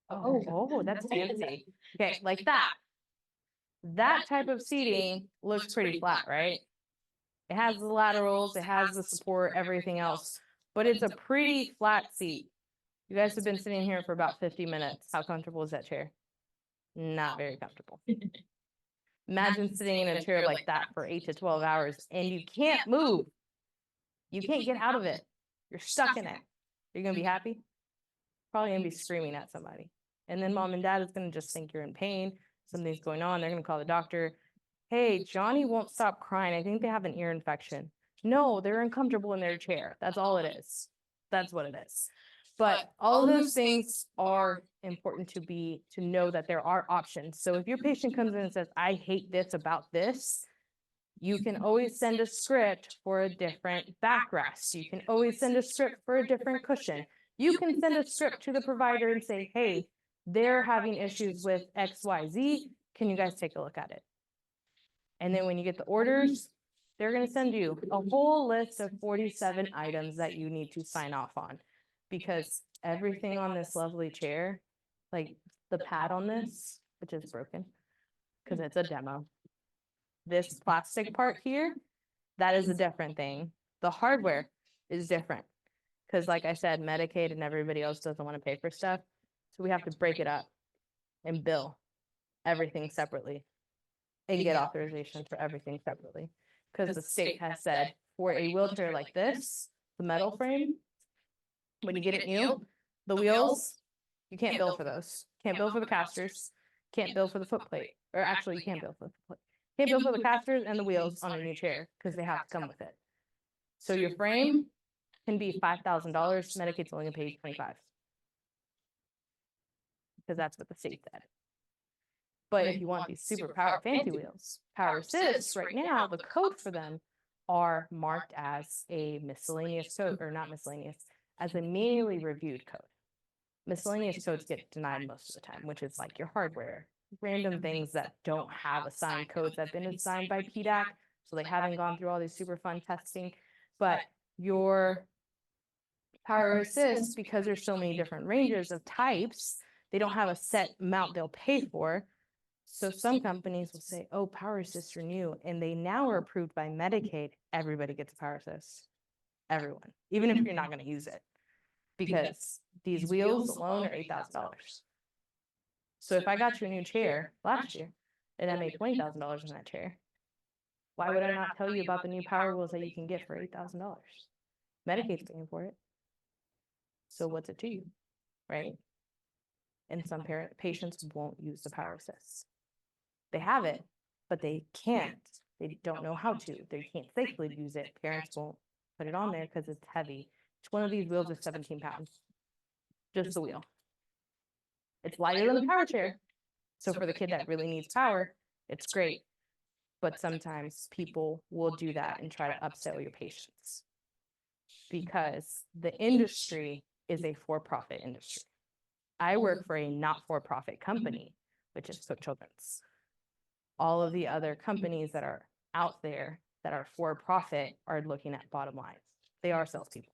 Oh, that's fancy. Okay, like that. That type of seating looks pretty flat, right? It has the laterals, it has the support, everything else, but it's a pretty flat seat. You guys have been sitting here for about 50 minutes. How comfortable is that chair? Not very comfortable. Imagine sitting in a chair like that for 8 to 12 hours and you can't move. You can't get out of it. You're stuck in it. You're going to be happy? Probably going to be screaming at somebody. And then mom and dad is going to just think you're in pain. Something's going on. They're going to call the doctor. Hey, Johnny won't stop crying. I think they have an ear infection. No, they're uncomfortable in their chair. That's all it is. That's what it is. But all of those things are important to know that there are options. So if your patient comes in and says, I hate this about this, you can always send a script for a different backrest. You can always send a script for a different cushion. You can send a script to the provider and say, hey, they're having issues with XYZ. Can you guys take a look at it? And then when you get the orders, they're going to send you a whole list of 47 items that you need to sign off on. Because everything on this lovely chair, like the pad on this, which is broken, because it's a demo. This plastic part here, that is a different thing. The hardware is different. Because like I said, Medicaid and everybody else doesn't want to pay for stuff. So we have to break it up and bill everything separately and get authorization for everything separately. Because the state has said for a wheelchair like this, the metal frame, when you get it new, the wheels, you can't bill for those. Can't bill for the casters. Can't bill for the foot plate. Or actually, you can bill for the foot plate. Can't bill for the casters and the wheels on a new chair because they have to come with it. So your frame can be $5,000. Medicaid's only going to pay you $25,000 because that's what the state said. But if you want these super power fancy wheels, power assists, right now, the code for them are marked as a miscellaneous code, or not miscellaneous, as a manually reviewed code. Miscellaneous codes get denied most of the time, which is like your hardware, random things that don't have assigned codes that have been assigned by Pediatric, so they haven't gone through all these super fun testing. But your power assist, because there's so many different ranges of types, they don't have a set amount they'll pay for. So some companies will say, oh, power assists are new, and they now are approved by Medicaid. Everybody gets a power assist. Everyone, even if you're not going to use it, because these wheels alone are $8,000. So if I got you a new chair last year and I made $20,000 in that chair, why would I not tell you about the new power wheels that you can get for $8,000? Medicaid's paying for it. So what's it to you, right? And some patients won't use the power assist. They have it, but they can't. They don't know how to. They can't safely use it. Parents won't put it on there because it's heavy. Each one of these wheels is 17 pounds. Just the wheel. It's lighter than the power chair. So for the kid that really needs power, it's great. But sometimes people will do that and try to upsell your patients because the industry is a for-profit industry. I work for a not-for-profit company, which is Cook Children's. All of the other companies that are out there that are for-profit are looking at bottom lines. They are salespeople.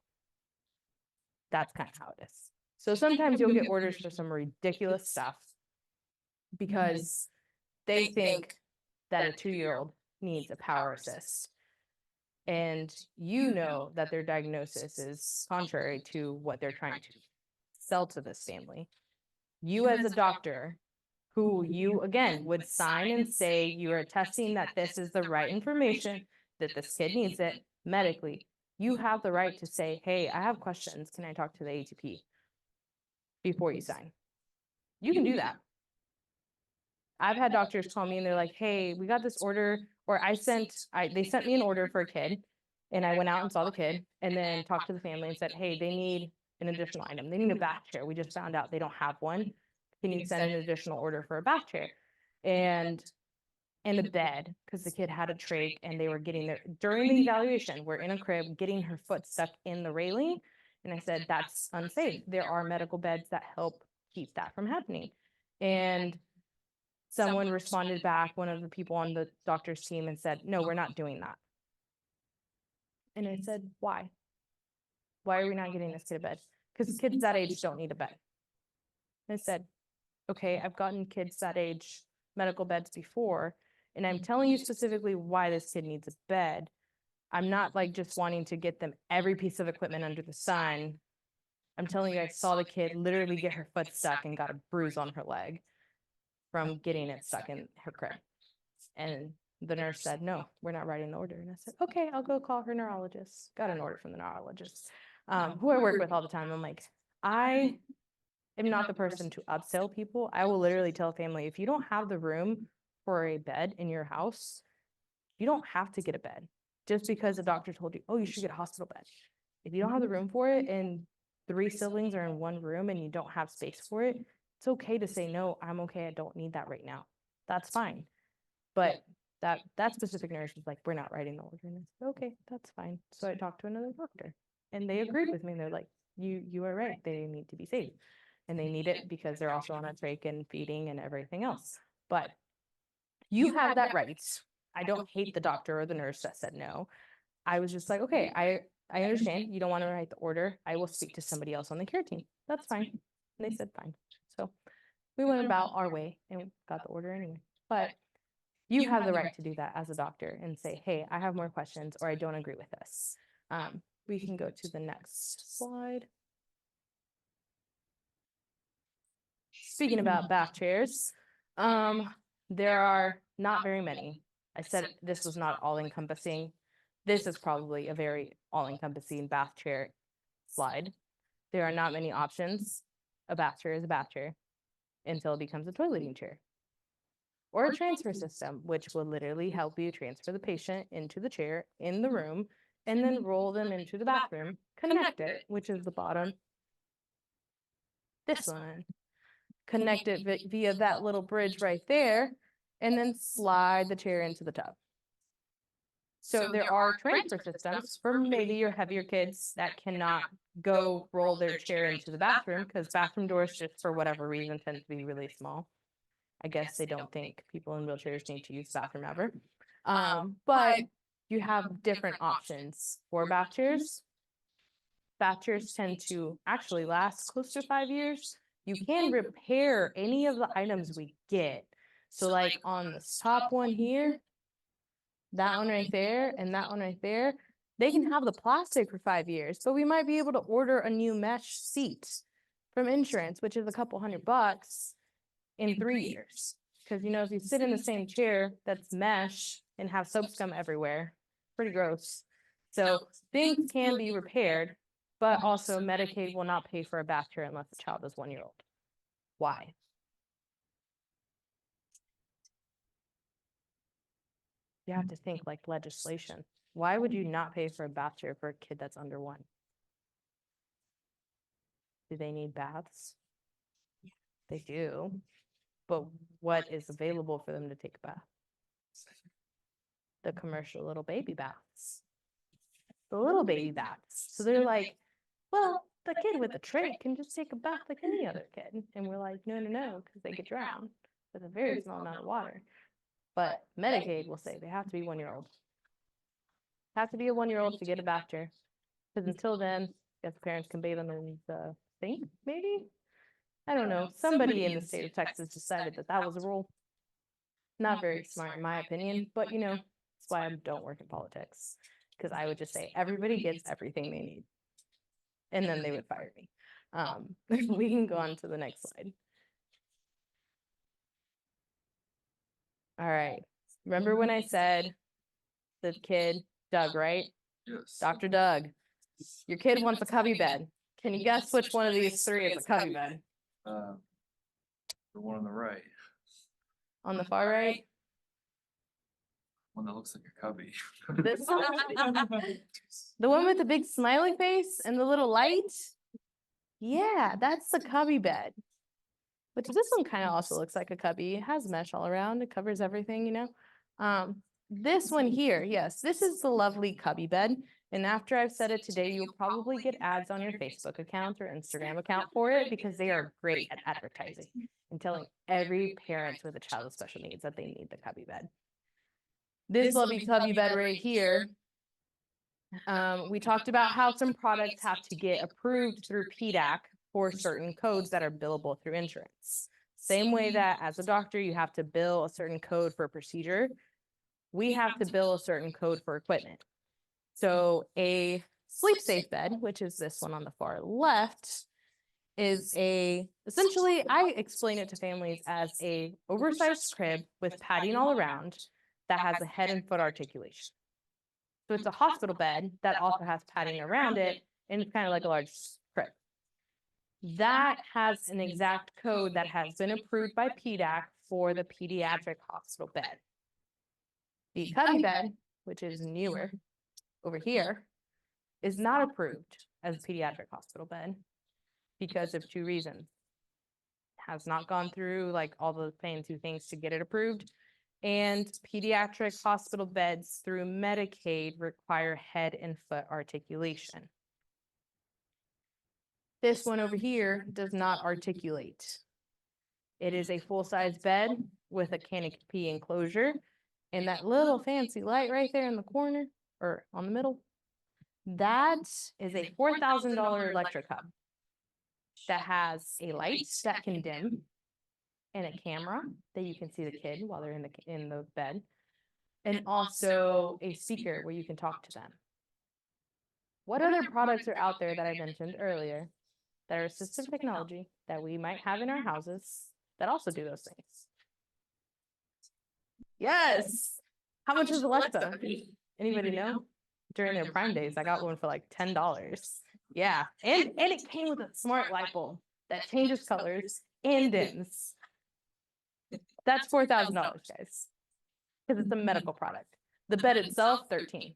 That's kind of how it is. So sometimes you'll get orders for some ridiculous stuff because they think that a 2-year-old needs a power assist. And you know that their diagnosis is contrary to what they're trying to sell to this family. You as a doctor who you, again, would sign and say you are attesting that this is the right information, that this kid needs it medically. You have the right to say, hey, I have questions. Can I talk to the ATP before you sign? You can do that. I've had doctors call me and they're like, hey, we got this order, or they sent me an order for a kid, and I went out and saw the kid and then talked to the family and said, hey, they need an additional item. They need a bath chair. We just found out they don't have one. Can you send an additional order for a bath chair? And a bed, because the kid had a trach and they were getting there during the evaluation. We're in a crib getting her foot stuck in the railing. And I said, that's unsafe. There are medical beds that help keep that from happening. And someone responded back, one of the people on the doctor's team, and said, no, we're not doing that. And I said, why? Why are we not getting this kid a bed? Because kids that age don't need a bed. And I said, okay, I've gotten kids that age medical beds before, and I'm telling you specifically why this kid needs a bed. I'm not like just wanting to get them every piece of equipment under the sun. I'm telling you, I saw the kid literally get her foot stuck and got a bruise on her leg from getting it stuck in her crib. And the nurse said, no, we're not writing the order. And I said, okay, I'll go call her neurologist. Got an order from the neurologist, who I work with all the time. I'm like, I am not the person to upsell people. I will literally tell a family, if you don't have the room for a bed in your house, you don't have to get a bed just because the doctor told you, oh, you should get a hospital bed. If you don't have the room for it and 3 siblings are in one room and you don't have space for it, it's okay to say, no, I'm okay. I don't need that right now. That's fine. But that specific nurse was like, we're not writing the order. And I said, okay, that's fine. So I talked to another doctor and they agreed with me. They're like, you are right. They need to be safe. And they need it because they're also on a trach and feeding and everything else. But you have that right. I don't hate the doctor or the nurse that said no. I was just like, okay, I understand you don't want to write the order. I will speak to somebody else on the care team. That's fine. And they said fine. So we went about our way and got the order anyway. But you have the right to do that as a doctor and say, hey, I have more questions or I don't agree with this. We can go to the next slide. Speaking about bath chairs, there are not very many. I said this was not all encompassing. This is probably a very all encompassing bath chair slide. There are not many options. A bath chair is a bath chair until it becomes a toileting chair or a transfer system, which will literally help you transfer the patient into the chair in the room and then roll them into the bathroom, connect it, which is the bottom. This one. Connect it via that little bridge right there, and then slide the chair into the tub. So there are transfer systems for maybe your heavier kids that cannot go roll their chair into the bathroom because bathroom doors, just for whatever reason, tend to be really small. I guess they don't think people in wheelchairs need to use the bathroom ever. But you have different options for bath chairs. Bath chairs tend to actually last close to 5 years. You can repair any of the items we get. So like on this top one here, that one right there, and that one right there, they can have the plastic for 5 years, but we might be able to order a new mesh seat from insurance, which is a couple $100 in 3 years. Because, you know, if you sit in the same chair that's mesh and have soap scum everywhere, pretty gross. So things can be repaired, but also Medicaid will not pay for a bath chair unless the child is 1 year old. Why? You have to think like legislation. Why would you not pay for a bath chair for a kid that's under 1? Do they need baths? They do. But what is available for them to take a bath? The commercial little baby baths. The little baby baths. So they're like, well, the kid with a trach can just take a bath like any other kid. And we're like, no, because they get drowned with a very small amount of water. But Medicaid will say they have to be 1 year old. Have to be a 1 year old to get a bath chair. Because until then, I guess parents can bathe them in the sink, maybe? I don't know. Somebody in the state of Texas decided that that was a rule. Not very smart, in my opinion, but you know, that's why I don't work in politics. Because I would just say everybody gets everything they need. And then they would fire me. We can go on to the next slide. All right. Remember when I said the kid, Doug, right? Yes. Dr. Doug, your kid wants a cubby bed. Can you guess which one of these three is a cubby bed? The one on the right. On the far right? One that looks like a cubby. This one? The one with the big smiley face and the little light? Yeah, that's the cubby bed. Which this one kind of also looks like a cubby. It has mesh all around. It covers everything, you know. This one here, yes, this is the lovely cubby bed. And after I've said it today, you'll probably get ads on your Facebook account or Instagram account for it because they are great at advertising and telling every parent with a child with special needs that they need the cubby bed. This lovely cubby bed right here, we talked about how some products have to get approved through Pediatric for certain codes that are billable through insurance. Same way that as a doctor, you have to bill a certain code for a procedure, we have to bill a certain code for equipment. So a sleep safe bed, which is this one on the far left, is essentially, I explain it to families as a oversized crib with padding all around that has a head and foot articulation. So it's a hospital bed that also has padding around it, and it's kind of like a large crib. That has an exact code that has been approved by PDAC for the pediatric hospital bed. The cubby bed, which is newer over here, is not approved as a pediatric hospital bed because of two reasons. It has not gone through like all the fancy things to get it approved. And pediatric hospital beds through Medicaid require head and foot articulation. This one over here does not articulate. It is a full-size bed with a canopy enclosure, and that little fancy light right there in the corner or on the middle, that is a $4,000 electric hub that has a light that can dim and a camera that you can see the kid while they're in the bed, and also a speaker where you can talk to them. What other products are out there that I mentioned earlier that are assistive technology that we might have in our houses that also do those things? Yes. How much is Alexa? Anybody know? During their Prime days, I got one for like $10. Yeah, and it came with a smart light bulb that changes colors and dims. That's $4,000, guys, because it's a medical product. The bed itself, $13.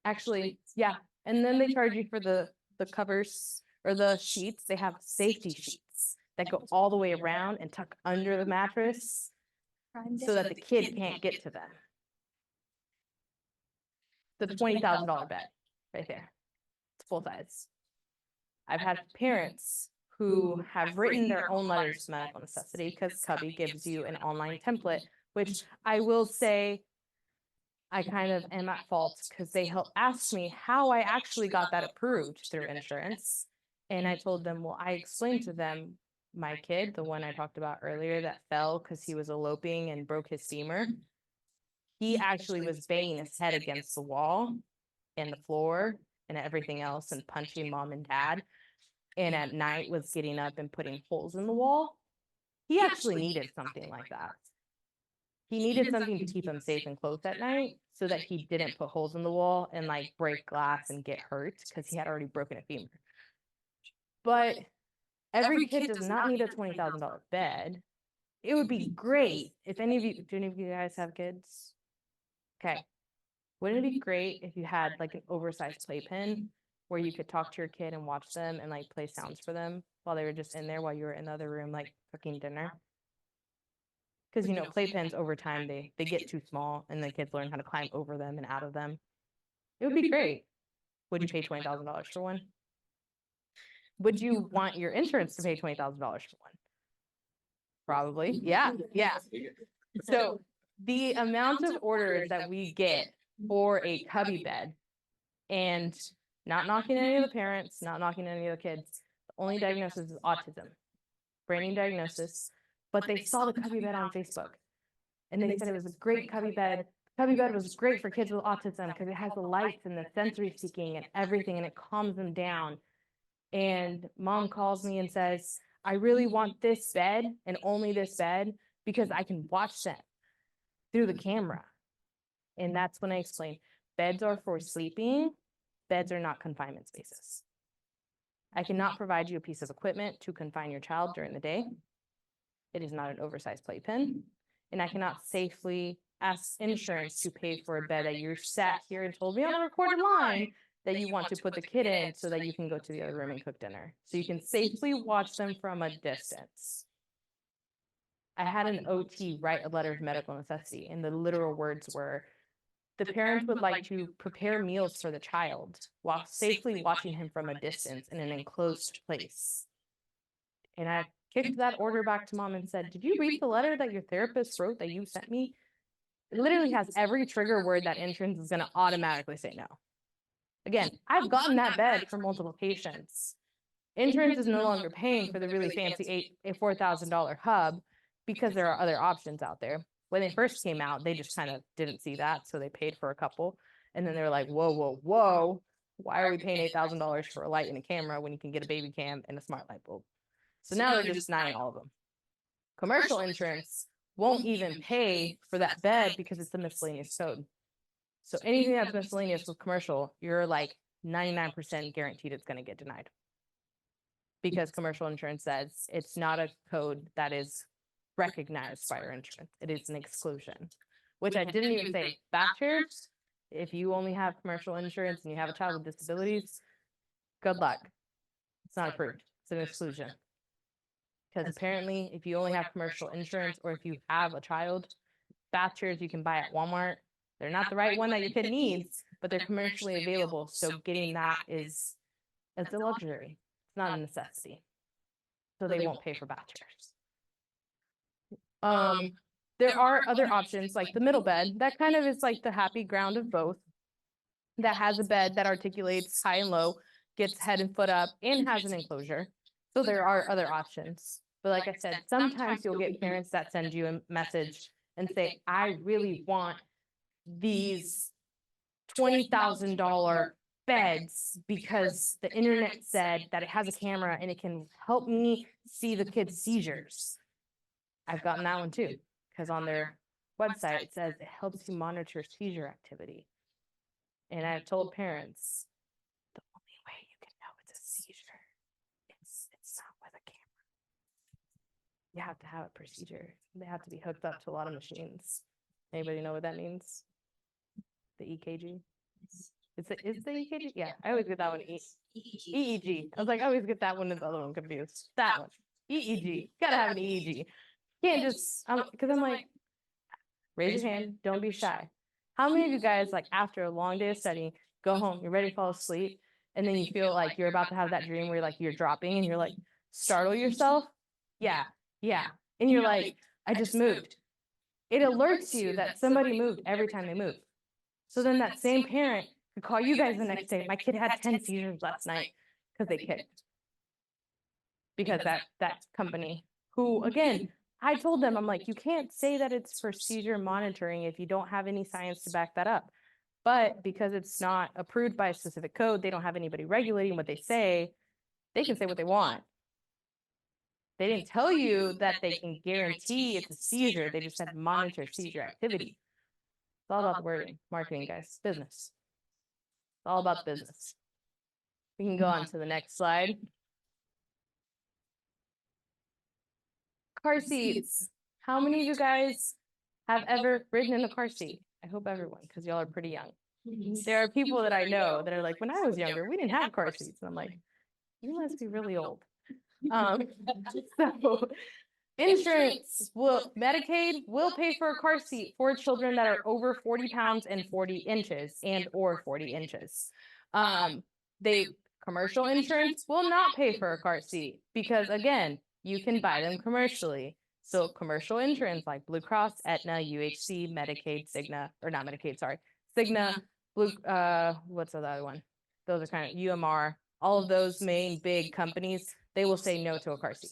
Actually, yeah, and then they charge you for the covers or the sheets. They have safety sheets that go all the way around and tuck under the mattress so that the kid can't get to them. The $20,000 bed right there. It's full size. I've had parents who have written their own letters to medical necessity because Cubby gives you an online template, which I will say I kind of am at fault because they asked me how I actually got that approved through insurance. And I told them, well, I explained to them my kid, the one I talked about earlier that fell because he was eloping and broke his femur. He actually was banging his head against the wall and the floor and everything else and punching mom and dad. And at night was getting up and putting holes in the wall. He actually needed something like that. He needed something to keep him safe and close at night so that he didn't put holes in the wall and like break glass and get hurt because he had already broken a femur. But every kid does not need a $20,000 bed. It would be great if do any of you guys have kids? Okay. Wouldn't it be great if you had like an oversized playpen where you could talk to your kid and watch them and like play sounds for them while they were just in there while you were in the other room like cooking dinner? Because, you know, playpens over time, they get too small and the kids learn how to climb over them and out of them. It would be great. Would you pay $20,000 for one? Would you want your insurance to pay $20,000 for one? Probably. Yeah. Yeah. So the amount of orders that we get for a cubby bed, and not knocking any of the parents, not knocking any of the kids, the only diagnosis is autism, brand new diagnosis. But they saw the cubby bed on Facebook and they said it was a great cubby bed. Cubby bed was great for kids with autism because it has the lights and the sensory seeking and everything, and it calms them down. And mom calls me and says, I really want this bed and only this bed, because I can watch them through the camera. And that's when I explain beds are for sleeping. Beds are not confinement spaces. I cannot provide you a piece of equipment to confine your child during the day. It is not an oversized playpen. And I cannot safely ask insurance to pay for a bed that you sat here and told me on a recorded line that you want to put the kid in so that you can go to the other room and cook dinner. So you can safely watch them from a distance. I had an OT write a letter of medical necessity, and the literal words were, the parent would like to prepare meals for the child while safely watching him from a distance in an enclosed place. And I kicked that order back to mom and said, did you read the letter that your therapist wrote that you sent me? It literally has every trigger word that insurance is going to automatically say no. Again, I've gotten that bed for multiple patients. Insurance is no longer paying for the really fancy $4,000 hub because there are other options out there. When they first came out, they just kind of didn't see that, so they paid for a couple. And then they're like, whoa, whoa, whoa, why are we paying $8,000 for a light and a camera when you can get a baby cam and a smart light bulb? So now they're just denying all of them. Commercial insurance won't even pay for that bed because it's a miscellaneous code. So anything that's miscellaneous with commercial, you're like 99% guaranteed it's going to get denied. Because commercial insurance says it's not a code that is recognized by our insurance. It is an exclusion, which I didn't even say. Bachelors, if you only have commercial insurance and you have a child with disabilities, good luck. It's not approved. It's an exclusion. Because apparently, if you only have commercial insurance or if you have a child, bath chairs you can buy at Walmart. They're not the right one that your kid needs, but they're commercially available. So getting that it's a luxury. It's not a necessity. So they won't pay for bath chairs. There are other options like the middle bed. That kind of is like the happy ground of both. That has a bed that articulates high and low, gets head and foot up, and has an enclosure. So there are other options. But like I said, sometimes you'll get parents that send you a message and say, I really want these $20,000 beds because the internet said that it has a camera and it can help me see the kid's seizures. I've gotten that one too, because on their website it says it helps you monitor seizure activity. And I've told parents, the only way you can know it's a seizure, it's not with a camera. You have to have a procedure. They have to be hooked up to a lot of machines. Anybody know what that means? The EKG? Is the EKG? Yeah, I always get that one. EEG. I was like, I always get that one and the other one confused. That one. EEG. Gotta have an EEG. Can't just, because I'm like, raise your hand, don't be shy. How many of you guys, like after a long day of studying, go home, you're ready to fall asleep, and then you feel like you're about to have that dream where like you're dropping and you're like, startle yourself? Yeah, yeah. And you're like, I just moved. It alerts you that somebody moved every time they move. So then that same parent could call you guys the next day. My kid had 10 seizures last night because they kicked. Because that company, who again, I told them, I'm like, you can't say that it's for seizure monitoring if you don't have any science to back that up. But because it's not approved by a specific code, they don't have anybody regulating what they say, they can say what they want. They didn't tell you that they can guarantee it's a seizure. They just said monitor seizure activity. It's all about the wording, marketing, guys, business. It's all about business. We can go on to the next slide. Car seats. How many of you guys have ever ridden in a car seat? I hope everyone, because y'all are pretty young. There are people that I know that are like, when I was younger, we didn't have car seats. And I'm like, you must be really old. So insurance Medicaid will pay for a car seat for children that are over 40 pounds and 40 inches and or 40 inches. Commercial insurance will not pay for a car seat because again, you can buy them commercially. So commercial insurance like Blue Cross, Aetna, UHC, Medicaid, Cigna, or not Medicaid, sorry, Cigna, what's the other one? Those are kind of UMR, all of those main big companies, they will say no to a car seat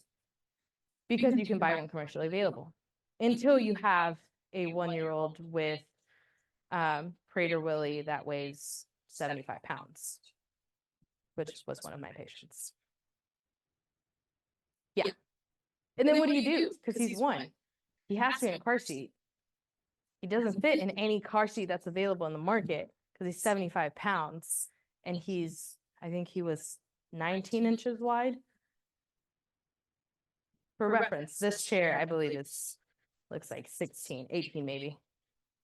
because you can buy one commercially available until you have a 1-year-old with Prader-Willi that weighs 75 pounds, which was one of my patients. Yeah. And then what do you do? Because he's one. he has to be in a car seat. He doesn't fit in any car seat that's available in the market because he's 75 pounds and I think he was 19 inches wide. For reference, this chair, I believe looks like 16, 18 maybe.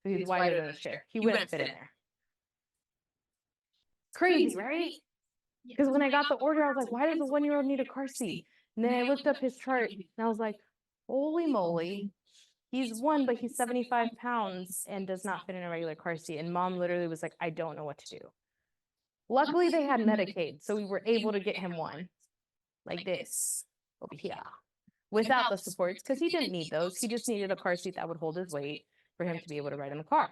So he's wider than this chair. He wouldn't fit in there. Crazy, right? Because when I got the order, I was like, why does a 1-year-old need a car seat? And then I looked up his chart and I was like, holy moly. He's 1, but he's 75 pounds and does not fit in a regular car seat. And mom literally was like, I don't know what to do. Luckily, they had Medicaid, so we were able to get him one like this over here without the supports because he didn't need those. He just needed a car seat that would hold his weight for him to be able to ride in the car.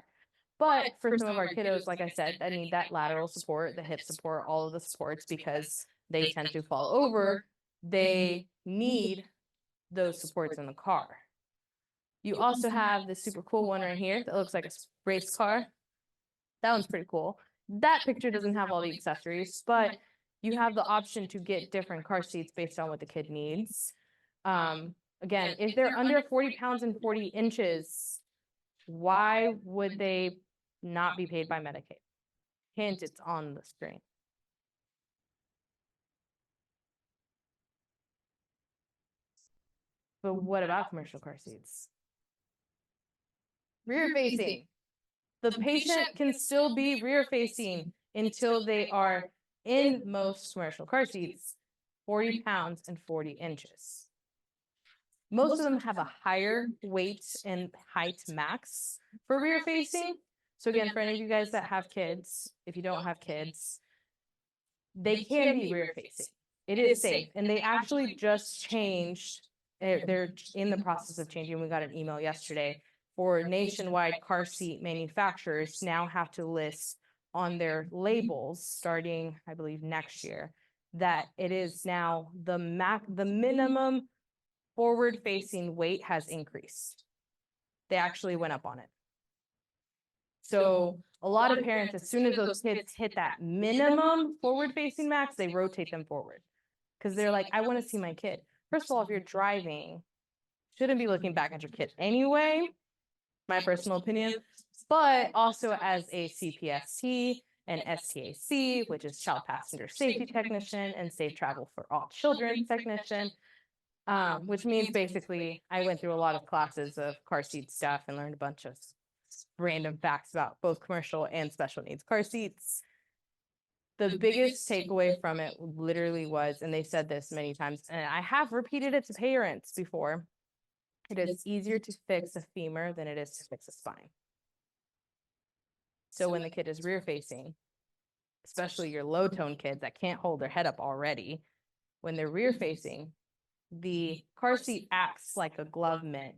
But for some of our kiddos, like I said, that need that lateral support, the hip support, all of the supports because they tend to fall over, they need those supports in the car. You also have this super cool one right here that looks like a race car. That one's pretty cool. That picture doesn't have all the accessories, but you have the option to get different car seats based on what the kid needs. Again, if they're under 40 pounds and 40 inches, why would they not be paid by Medicaid? Hint, it's on the screen. But what about commercial car seats? Rear facing. The patient can still be rear facing until they are in most commercial car seats, 40 pounds and 40 inches. Most of them have a higher weight and height max for rear facing. So again, for any of you guys that have kids, if you don't have kids, they can be rear facing. It is safe. And they actually just changed, they're in the process of changing. We got an email yesterday for nationwide car seat manufacturers now have to list on their labels starting, I believe, next year, that it is now the minimum forward facing weight has increased. They actually went up on it. So a lot of parents, as soon as those kids hit that minimum forward facing max, they rotate them forward because they're like, I want to see my kid. First of all, if you're driving, shouldn't be looking back at your kid anyway, my personal opinion, but also as a CPST and STAC, which is Child Passenger Safety Technician and Safe Travel for All Children Technician, which means basically I went through a lot of classes of car seat stuff and learned a bunch of random facts about both commercial and special needs car seats. The biggest takeaway from it literally was, and they said this many times, and I have repeated it to parents before, it is easier to fix a femur than it is to fix a spine. So when the kid is rear facing, especially your low tone kids that can't hold their head up already, when they're rear facing, the car seat acts like a glove mitt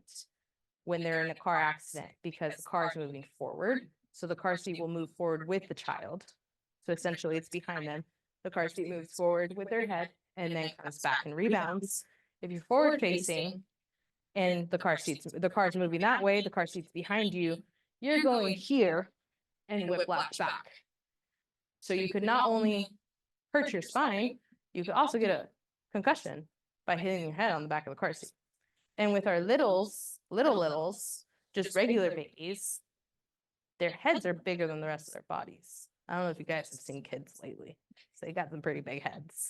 when they're in a car accident because the car is moving forward. So the car seat will move forward with the child. So essentially it's behind them. The car seat moves forward with their head and then comes back and rebounds. If you're forward facing and the car is moving that way, the car seat's behind you, you're going here and whiplash back. So you could not only hurt your spine, you could also get a concussion by hitting your head on the back of the car seat. And with our littles, just regular babies, their heads are bigger than the rest of their bodies. I don't know if you guys have seen kids lately. So they got some pretty big heads.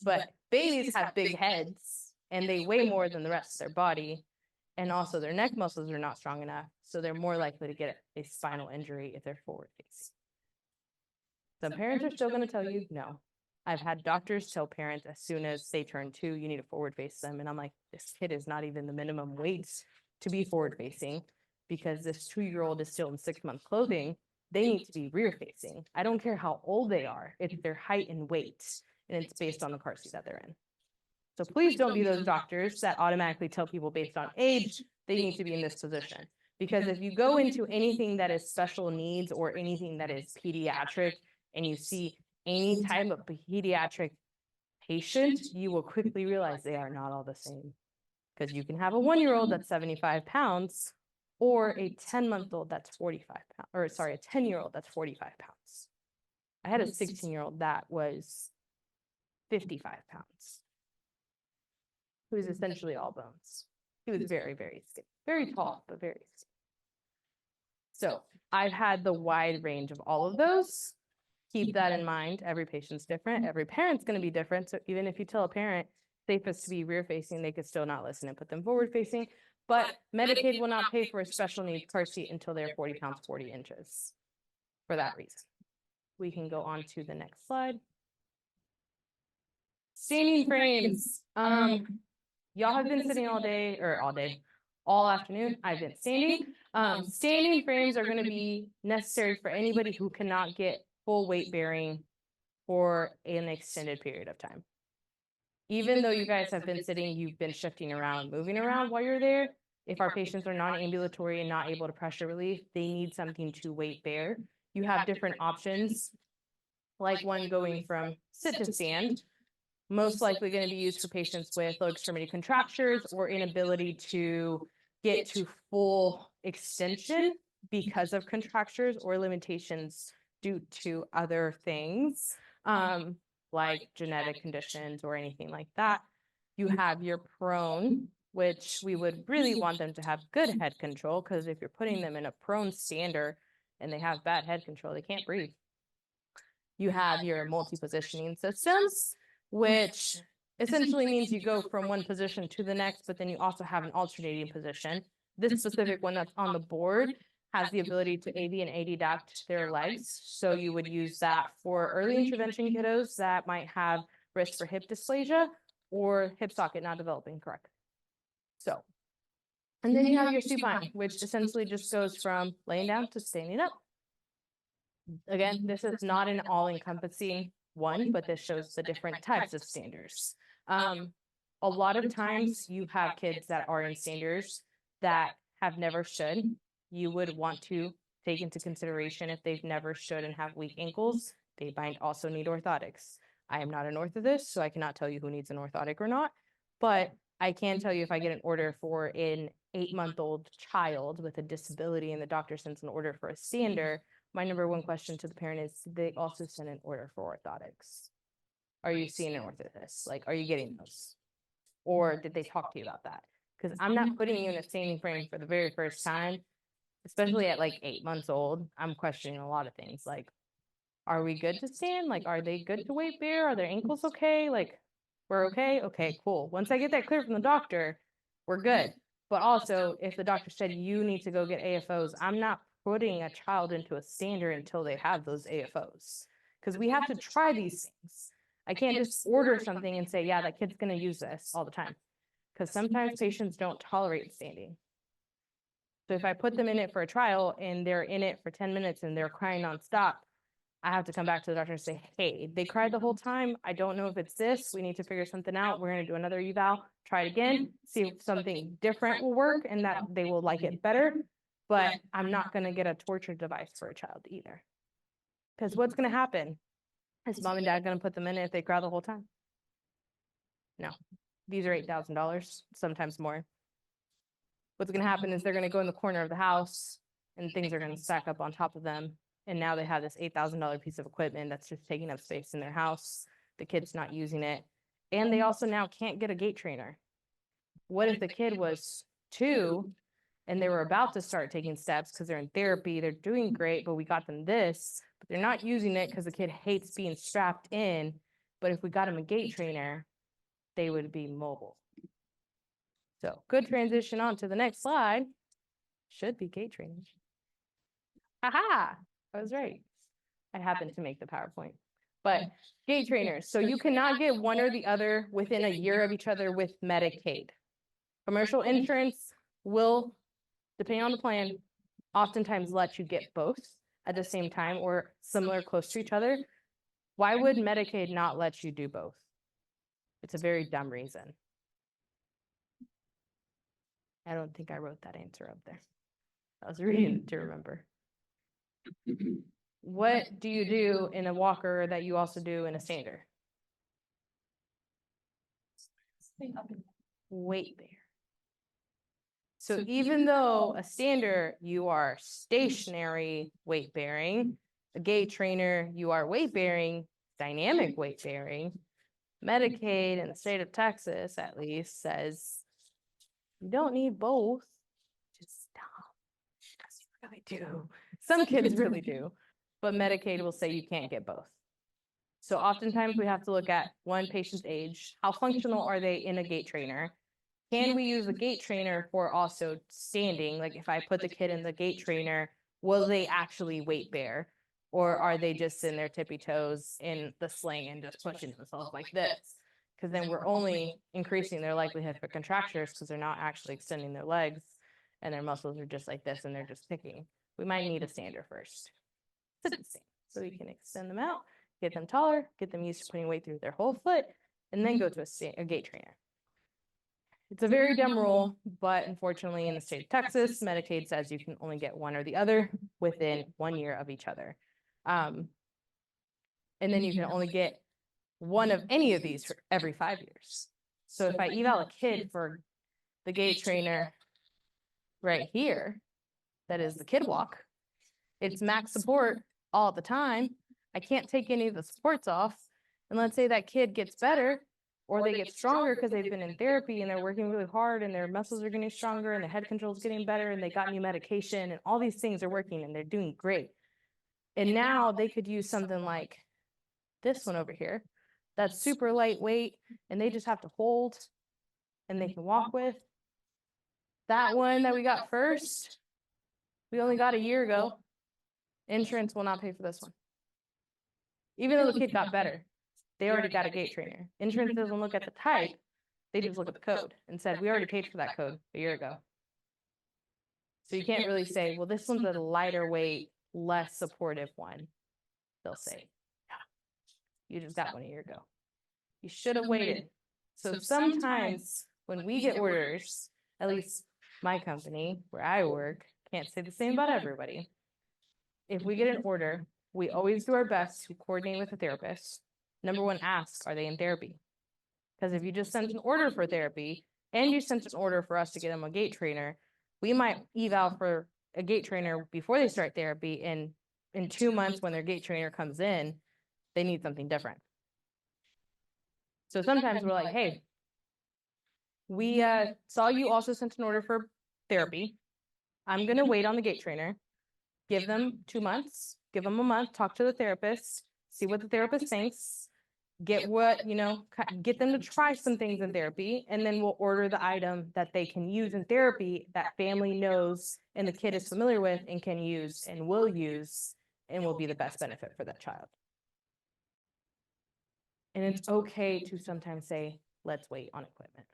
But babies have big heads and they weigh more than the rest of their body. And also their neck muscles are not strong enough. So they're more likely to get a spinal injury if they're forward facing. Some parents are still going to tell you no. I've had doctors tell parents as soon as they turn 2, you need to forward face them. And I'm like, this kid is not even the minimum weight to be forward facing because this 2-year-old is still in 6-month clothing. They need to be rear facing. I don't care how old they are. It's their height and weight, and it's based on the car seat that they're in. So please don't be those doctors that automatically tell people based on age, they need to be in this position. Because if you go into anything that is special needs or anything that is pediatric and you see any type of pediatric patient, you will quickly realize they are not all the same. Because you can have a 1-year-old that's 75 pounds or a 10-month-old that's 45 pounds, or sorry, a 10-year-old that's 45 pounds. I had a 16-year-old that was 55 pounds. Who was essentially all bones. He was very, very skinny. very tall, but very. So I've had the wide range of all of those. Keep that in mind. Every patient's different. Every parent's going to be different. So even if you tell a parent safest to be rear facing, they could still not listen and put them forward facing. But Medicaid will not pay for a special needs car seat until they're 40 pounds, 40 inches for that reason. We can go on to the next slide. Standing frames. Y'all have been sitting all afternoon. I've been standing. Standing frames are going to be necessary for anybody who cannot get full weight bearing for an extended period of time. Even though you guys have been sitting, you've been shifting around, moving around while you're there. If our patients are non-ambulatory and not able to pressure relief, they need something to weight bear. You have different options, like one going from sit to stand, most likely going to be used for patients with low extremity contractures or inability to get to full extension because of contractures or limitations due to other things, like genetic conditions or anything like that. You have your prone, which we would really want them to have good head control, because if you're putting them in a prone stander and they have bad head control, they can't breathe. You have your multi-positioning systems, which essentially means you go from one position to the next, but then you also have an alternating position. This specific one that's on the board has the ability to AV and adduct their legs. So you would use that for early intervention kiddos that might have risk for hip dysplasia or hip socket not developing correctly. So, and then you have your supine, which essentially just goes from laying down to standing up. Again, this is not an all-encompassing one, but this shows the different types of standers. A lot of times you have kids that are in standers that have never stood. You would want to take into consideration if they've never stood and have weak ankles, they might also need orthotics. I am not an orthotist, so I cannot tell you who needs an orthotic or not, but I can tell you if I get an order for an 8-month-old child with a disability and the doctor sends an order for a stander, my number one question to the parent is, did they also send an order for orthotics? Are you seeing an orthotist? Like, are you getting those? Or did they talk to you about that? Because I'm not putting you in a standing frame for the very first time, especially at like 8 months old. I'm questioning a lot of things. Like, are we good to stand? Like, are they good to weight bear? Are their ankles okay? Like, we're okay? Okay, cool. Once I get that clear from the doctor, we're good. But also, if the doctor said you need to go get AFOs, I'm not putting a child into a stander until they have those AFOs. Because we have to try these things. I can't just order something and say, yeah, that kid's going to use this all the time. Because sometimes patients don't tolerate standing. So if I put them in it for a trial and they're in it for 10 minutes and they're crying nonstop, I have to come back to the doctor and say, hey, they cried the whole time. I don't know if it's this. We need to figure something out. We're going to do another eval, try it again, see if something different will work and that they will like it better. But I'm not going to get a torture device for a child either. Because what's going to happen? Is mom and dad going to put them in it if they cry the whole time? No. These are $8,000, sometimes more. What's going to happen is they're going to go in the corner of the house and things are going to stack up on top of them. And now they have this $8,000 piece of equipment that's just taking up space in their house. The kid's not using it. And they also now can't get a gait trainer. What if the kid was 2 and they were about to start taking steps because they're in therapy, they're doing great, but we got them this, but they're not using it because the kid hates being strapped in. But if we got them a gait trainer, they would be mobile. So good transition on to the next slide. Should be gait training. Aha, I was right. I happened to make the PowerPoint. But gait trainers. So you cannot get one or the other within a year of each other with Medicaid. Commercial insurance will, depending on the plan, oftentimes let you get both at the same time or similar, close to each other. Why would Medicaid not let you do both? It's a very dumb reason. I don't think I wrote that answer up there. I was reading it to remember. What do you do in a walker that you also do in a stander? Weight bear. So even though a stander, you are stationary weight bearing, a gait trainer, you are weight bearing, dynamic weight bearing. Medicaid in the state of Texas, at least, says you don't need both. really do. Some kids really do, but Medicaid will say you can't get both. So oftentimes we have to look at one patient's age, how functional are they in a gait trainer? Can we use a gait trainer for also standing? Like if I put the kid in the gait trainer, will they actually weight bear? Or are they just in their tippy toes in the sling and just pushing themselves like this? Because then we're only increasing their likelihood for contractures because they're not actually extending their legs and their muscles are just like this and they're just picking. We might need a stander first. So we can extend them out, get them taller, get them used to putting weight through their whole foot, and then go to a gait trainer. It's a very dumb rule, but unfortunately in the state of Texas, Medicaid says you can only get one or the other within 1 year of each other. And then you can only get one of any of these for every 5 years. So if I eval a kid for the gait trainer right here, that is the kid walk, it's max support all the time. I can't take any of the supports off. And let's say that kid gets better or they get stronger because they've been in therapy and they're working really hard and their muscles are getting stronger and the head control is getting better and they got new medication and all these things are working and they're doing great. And now they could use something like this one over here that's super lightweight and they just have to hold and they can walk with. That one that we got first, we only got a year ago. Insurance will not pay for this one. Even though the kid got better, they already got a gait trainer. Insurance doesn't look at the type, they just look at the code and said, we already paid for that code a year ago. So you can't really say, well, this one's a lighter weight, less supportive one. They'll say, yeah, you just got one a year ago. You should have waited. So sometimes when we get orders, at least my company where I work, can't say the same about everybody. If we get an order, we always do our best to coordinate with the therapist. Number one, ask, are they in therapy? Because if you just sent an order for therapy and you sent an order for us to get them a gait trainer, we might eval for a gait trainer before they start therapy. And in 2 months, when their gait trainer comes in, they need something different. So sometimes we're like, hey, we saw you also sent an order for therapy. I'm going to wait on the gait trainer. Give them 2 months, give them a month, talk to the therapist, see what the therapist thinks, get what, get them to try some things in therapy, and then we'll order the item that they can use in therapy that family knows and the kid is familiar with and can use and will use and will be the best benefit for that child. And it's okay to sometimes say, let's wait on equipment.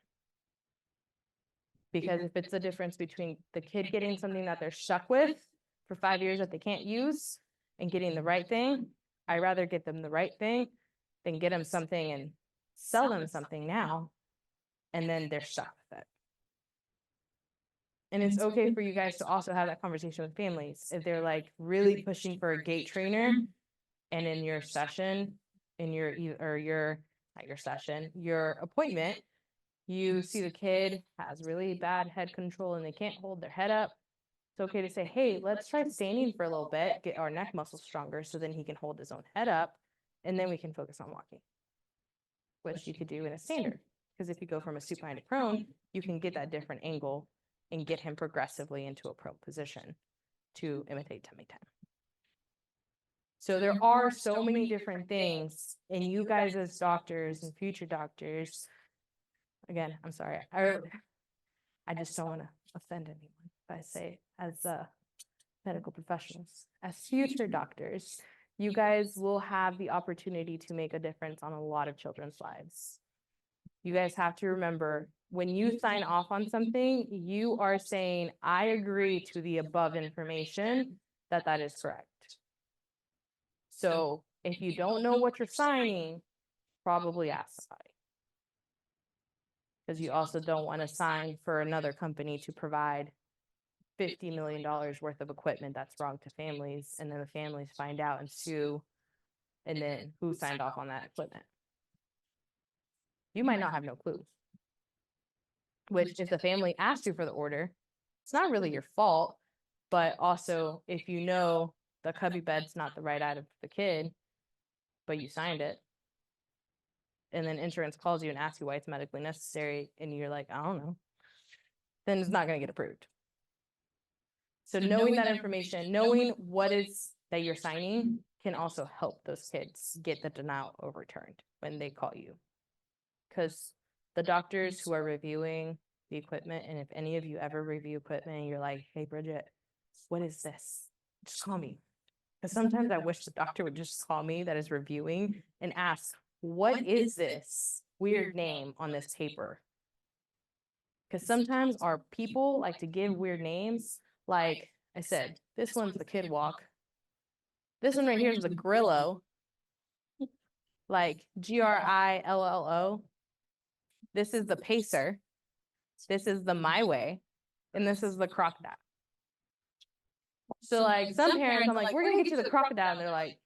Because if it's the difference between the kid getting something that they're stuck with for 5 years that they can't use and getting the right thing, I'd rather get them the right thing than get them something and sell them something now and then they're stuck with it. And it's okay for you guys to also have that conversation with families. If they're like really pushing for a gait trainer and in your session, your appointment, you see the kid has really bad head control and they can't hold their head up. It's okay to say, hey, let's try standing for a little bit, get our neck muscles stronger so then he can hold his own head up and then we can focus on walking, which you could do in a stander. Because if you go from a supine to prone, you can get that different angle and get him progressively into a prone position to imitate tummy time. So there are so many different things, and you guys as doctors and future doctors, again, I'm sorry, I just don't want to offend anyone if I say as medical professionals, as future doctors, you guys will have the opportunity to make a difference on a lot of children's lives. You guys have to remember, when you sign off on something, you are saying, I agree to the above information that is correct. So if you don't know what you're signing, probably ask somebody. Because you also don't want to sign for another company to provide $50 million worth of equipment that's wrong to families, and then the families find out and sue, and then who signed off on that equipment? You might not have no clue. Which, if the family asked you for the order, it's not really your fault, but also if you know the cubby bed's not the right item for the kid, but you signed it, and then insurance calls you and asks you why it's medically necessary, and you're like, I don't know, then it's not going to get approved. So knowing that information, knowing what is that you're signing can also help those kids get the denial overturned when they call you. Because the doctors who are reviewing the equipment, and if any of you ever review equipment and you're like, hey, Bridget, what is this? Just call me. Because sometimes I wish the doctor would just call me that is reviewing and ask, what is this weird name on this paper? Because sometimes our people like to give weird names. Like I said, this one's the kid walk. This one right here is the Grillo. Like Grillo. This is the Pacer. This is the My Way. And this is the Crocodile. So like some parents, I'm like, we're gonna get you the Crocodile. And they're like,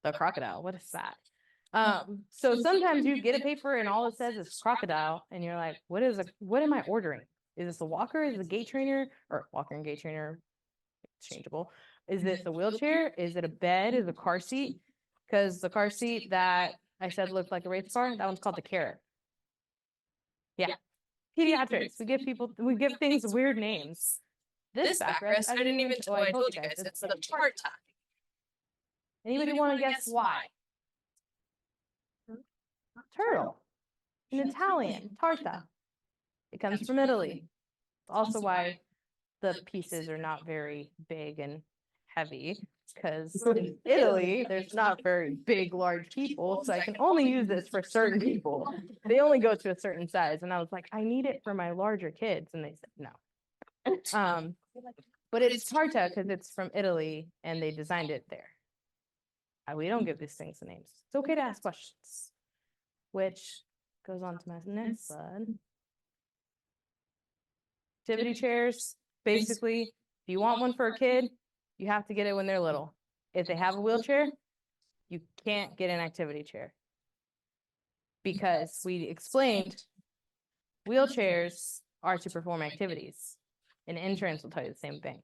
the Crocodile, what is that? So sometimes you get a paper and all it says is Crocodile, and you're like, what am I ordering? Is this a walker? Is it a gait trainer? Or walker and gait trainer exchangeable? Is this a wheelchair? Is it a bed? Is it a car seat? Because the car seat that I said looked like a race car, that one's called the Carrot. Yeah. Pediatrics. We give things weird names. This backrest, I didn't even, oh, I told you guys, it's the tarta. Anybody want to guess why? Turtle. In Italian, tarta. It comes from Italy. Also why the pieces are not very big and heavy, because in Italy, there's not very big, large people, so I can only use this for certain people. They only go to a certain size, and I was like, I need it for my larger kids, and they said no. But it's tarta because it's from Italy, and they designed it there. We don't give these things names. It's okay to ask questions, which goes on to my next slide. Activity chairs, basically, if you want one for a kid, you have to get it when they're little. If they have a wheelchair, you can't get an activity chair. Because we explained wheelchairs are to perform activities, and insurance will tell you the same thing.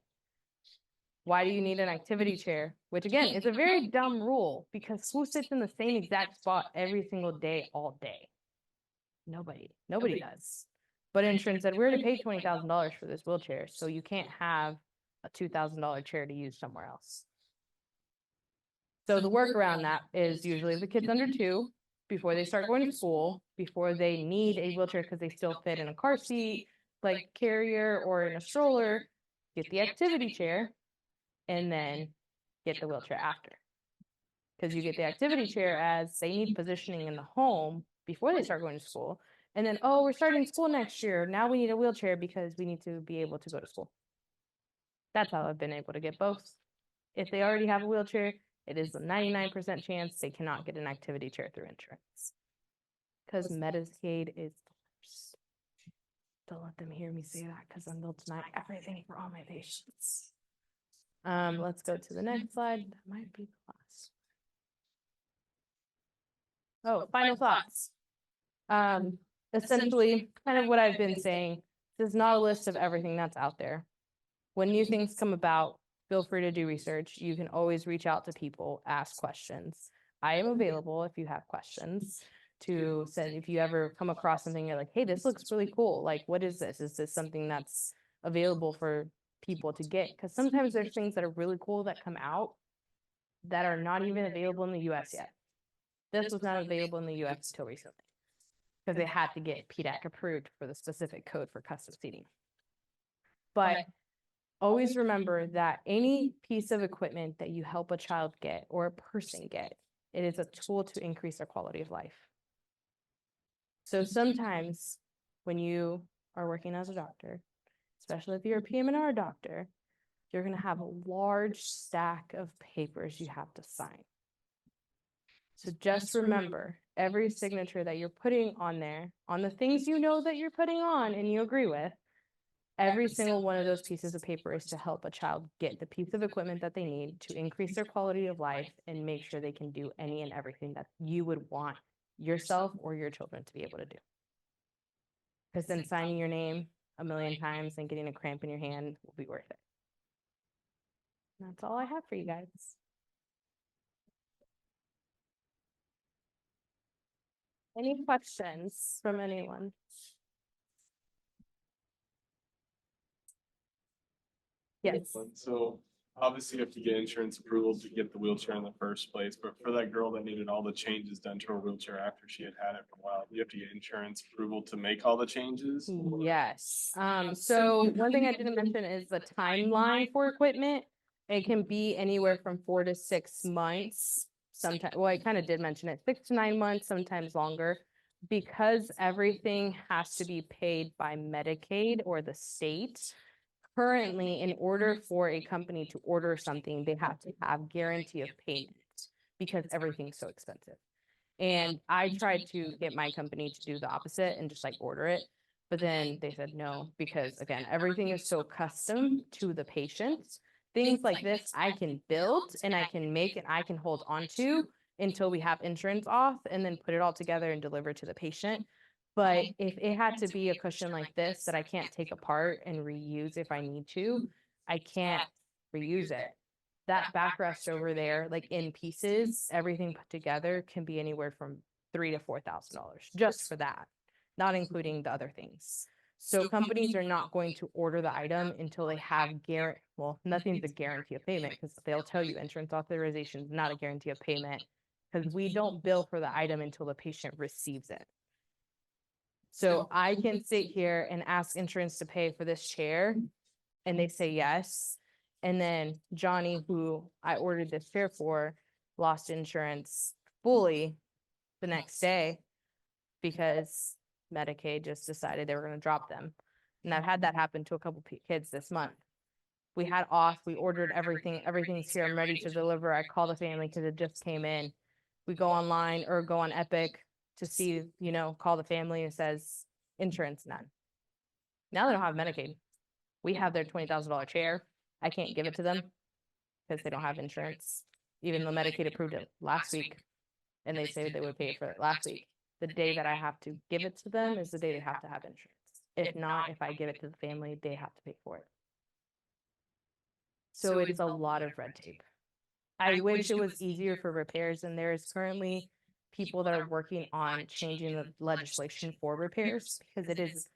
Why do you need an activity chair? Which again, is a very dumb rule, because who sits in the same exact spot every single day, all day? Nobody does. But insurance said, we already paid $20,000 for this wheelchair, so you can't have a $2,000 chair to use somewhere else. So the work around that is usually the kids under 2, before they start going to school, before they need a wheelchair because they still fit in a car seat, like carrier or in a stroller, get the activity chair, and then get the wheelchair after. Because you get the activity chair as they need positioning in the home before they start going to school. And then, oh, we're starting school next year. Now we need a wheelchair because we need to be able to go to school. That's how I've been able to get both. If they already have a wheelchair, it is a 99% chance they cannot get an activity chair through insurance. Because Medicaid is the worst. Don't let them hear me say that, because then they'll deny everything for all my patients. Let's go to the next slide. That might be the last. Oh, final thoughts. Essentially, kind of what I've been saying, this is not a list of everything that's out there. When new things come about, feel free to do research. You can always reach out to people, ask questions. I am available if you have questions to say, if you ever come across something, you're like, hey, this looks really cool. Like, what is this? Is this something that's available for people to get? Because sometimes there's things that are really cool that come out that are not even available in the US yet. This was not available in the US until recently, because they had to get Pediatric approved for the specific code for custom seating. But always remember that any piece of equipment that you help a child get or a person get, it is a tool to increase their quality of life. So sometimes when you are working as a doctor, especially if you're a PM&R doctor, you're going to have a large stack of papers you have to sign. So just remember, every signature that you're putting on there, on the things you know that you're putting on and you agree with, every single one of those pieces of paper is to help a child get the piece of equipment that they need to increase their quality of life and make sure they can do any and everything that you would want yourself or your children to be able to do. Because then signing your name a million times and getting a cramp in your hand will be worth it. And that's all I have for you guys. Any questions from anyone? Yes. So obviously you have to get insurance approval to get the wheelchair in the first place, but for that girl that needed all the changes done to her wheelchair after she had had it for a while, you have to get insurance approval to make all the changes? Yes. So one thing I didn't mention is the timeline for equipment. It can be anywhere from 4 to 6 months. Sometimes, well, I kind of did mention it, 6 to 9 months, sometimes longer, because everything has to be paid by Medicaid or the state. Currently, in order for a company to order something, they have to have guarantee of payment because everything's so expensive. And I tried to get my company to do the opposite and just like order it. But then they said no, because again, everything is so custom to the patient. Things like this I can build and I can make and I can hold on to until we have insurance off and then put it all together and deliver to the patient. But if it had to be a cushion like this that I can't take apart and reuse if I need to, I can't reuse it. That backrest over there, like in pieces, everything put together can be anywhere from $3,000 to $4,000 just for that, not including the other things. So companies are not going to order the item until they have well, nothing's a guarantee of payment because they'll tell you insurance authorization is not a guarantee of payment because we don't bill for the item until the patient receives it. So I can sit here and ask insurance to pay for this chair and they say yes. And then Johnny, who I ordered this chair for, lost insurance fully the next day because Medicaid just decided they were going to drop them. And I've had that happen to a couple kids this month. We had off, we ordered everything, everything's here, I'm ready to deliver. I call the family because it just came in. We go online or go on Epic to see, call the family and it says insurance none. Now they don't have Medicaid. We have their $20,000 chair. I can't give it to them because they don't have insurance, even though Medicaid approved it last week. And they say they would pay for it last week. The day that I have to give it to them is the day they have to have insurance. If not, if I give it to the family, they have to pay for it. So it is a lot of red tape. I wish it was easier for repairs, and there is currently people that are working on changing the legislation for repairs because it is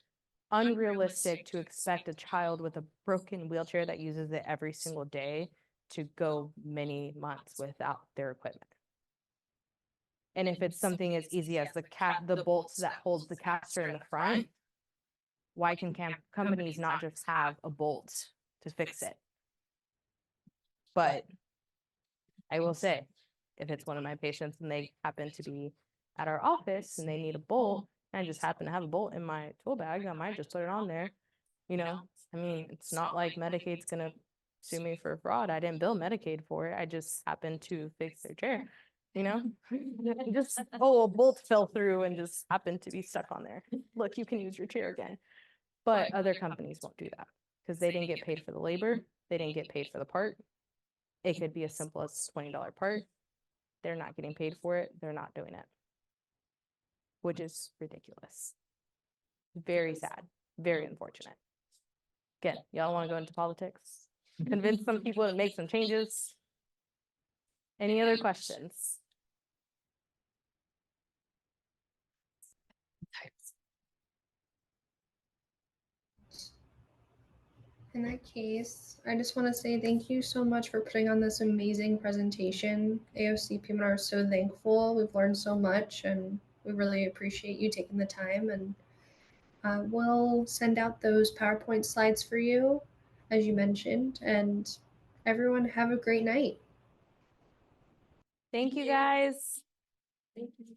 unrealistic to expect a child with a broken wheelchair that uses it every single day to go many months without their equipment. And if it's something as easy as the bolts that holds the caster in the front, why can companies not just have a bolt to fix it? But I will say, if it's one of my patients and they happen to be at our office and they need a bolt, and I just happen to have a bolt in my tool bag, I might just put it on there. I mean, it's not like Medicaid's gonna sue me for fraud. I didn't bill Medicaid for it. I just happened to fix their chair. Just, a bolt fell through and just happened to be stuck on there. Look, you can use your chair again. But other companies won't do that because they didn't get paid for the labor. They didn't get paid for the part. It could be as simple as $20 part. They're not getting paid for it. They're not doing it, which is ridiculous. Very sad, very unfortunate. Again, y'all want to go into politics? Convince some people to make some changes? Any other questions? In that case, I just want to say thank you so much for putting on this amazing presentation. AOCP and I are so thankful. We've learned so much and we really appreciate you taking the time. And we'll send out those PowerPoint slides for you, as you mentioned. And everyone have a great night. Thank you guys. Thank you.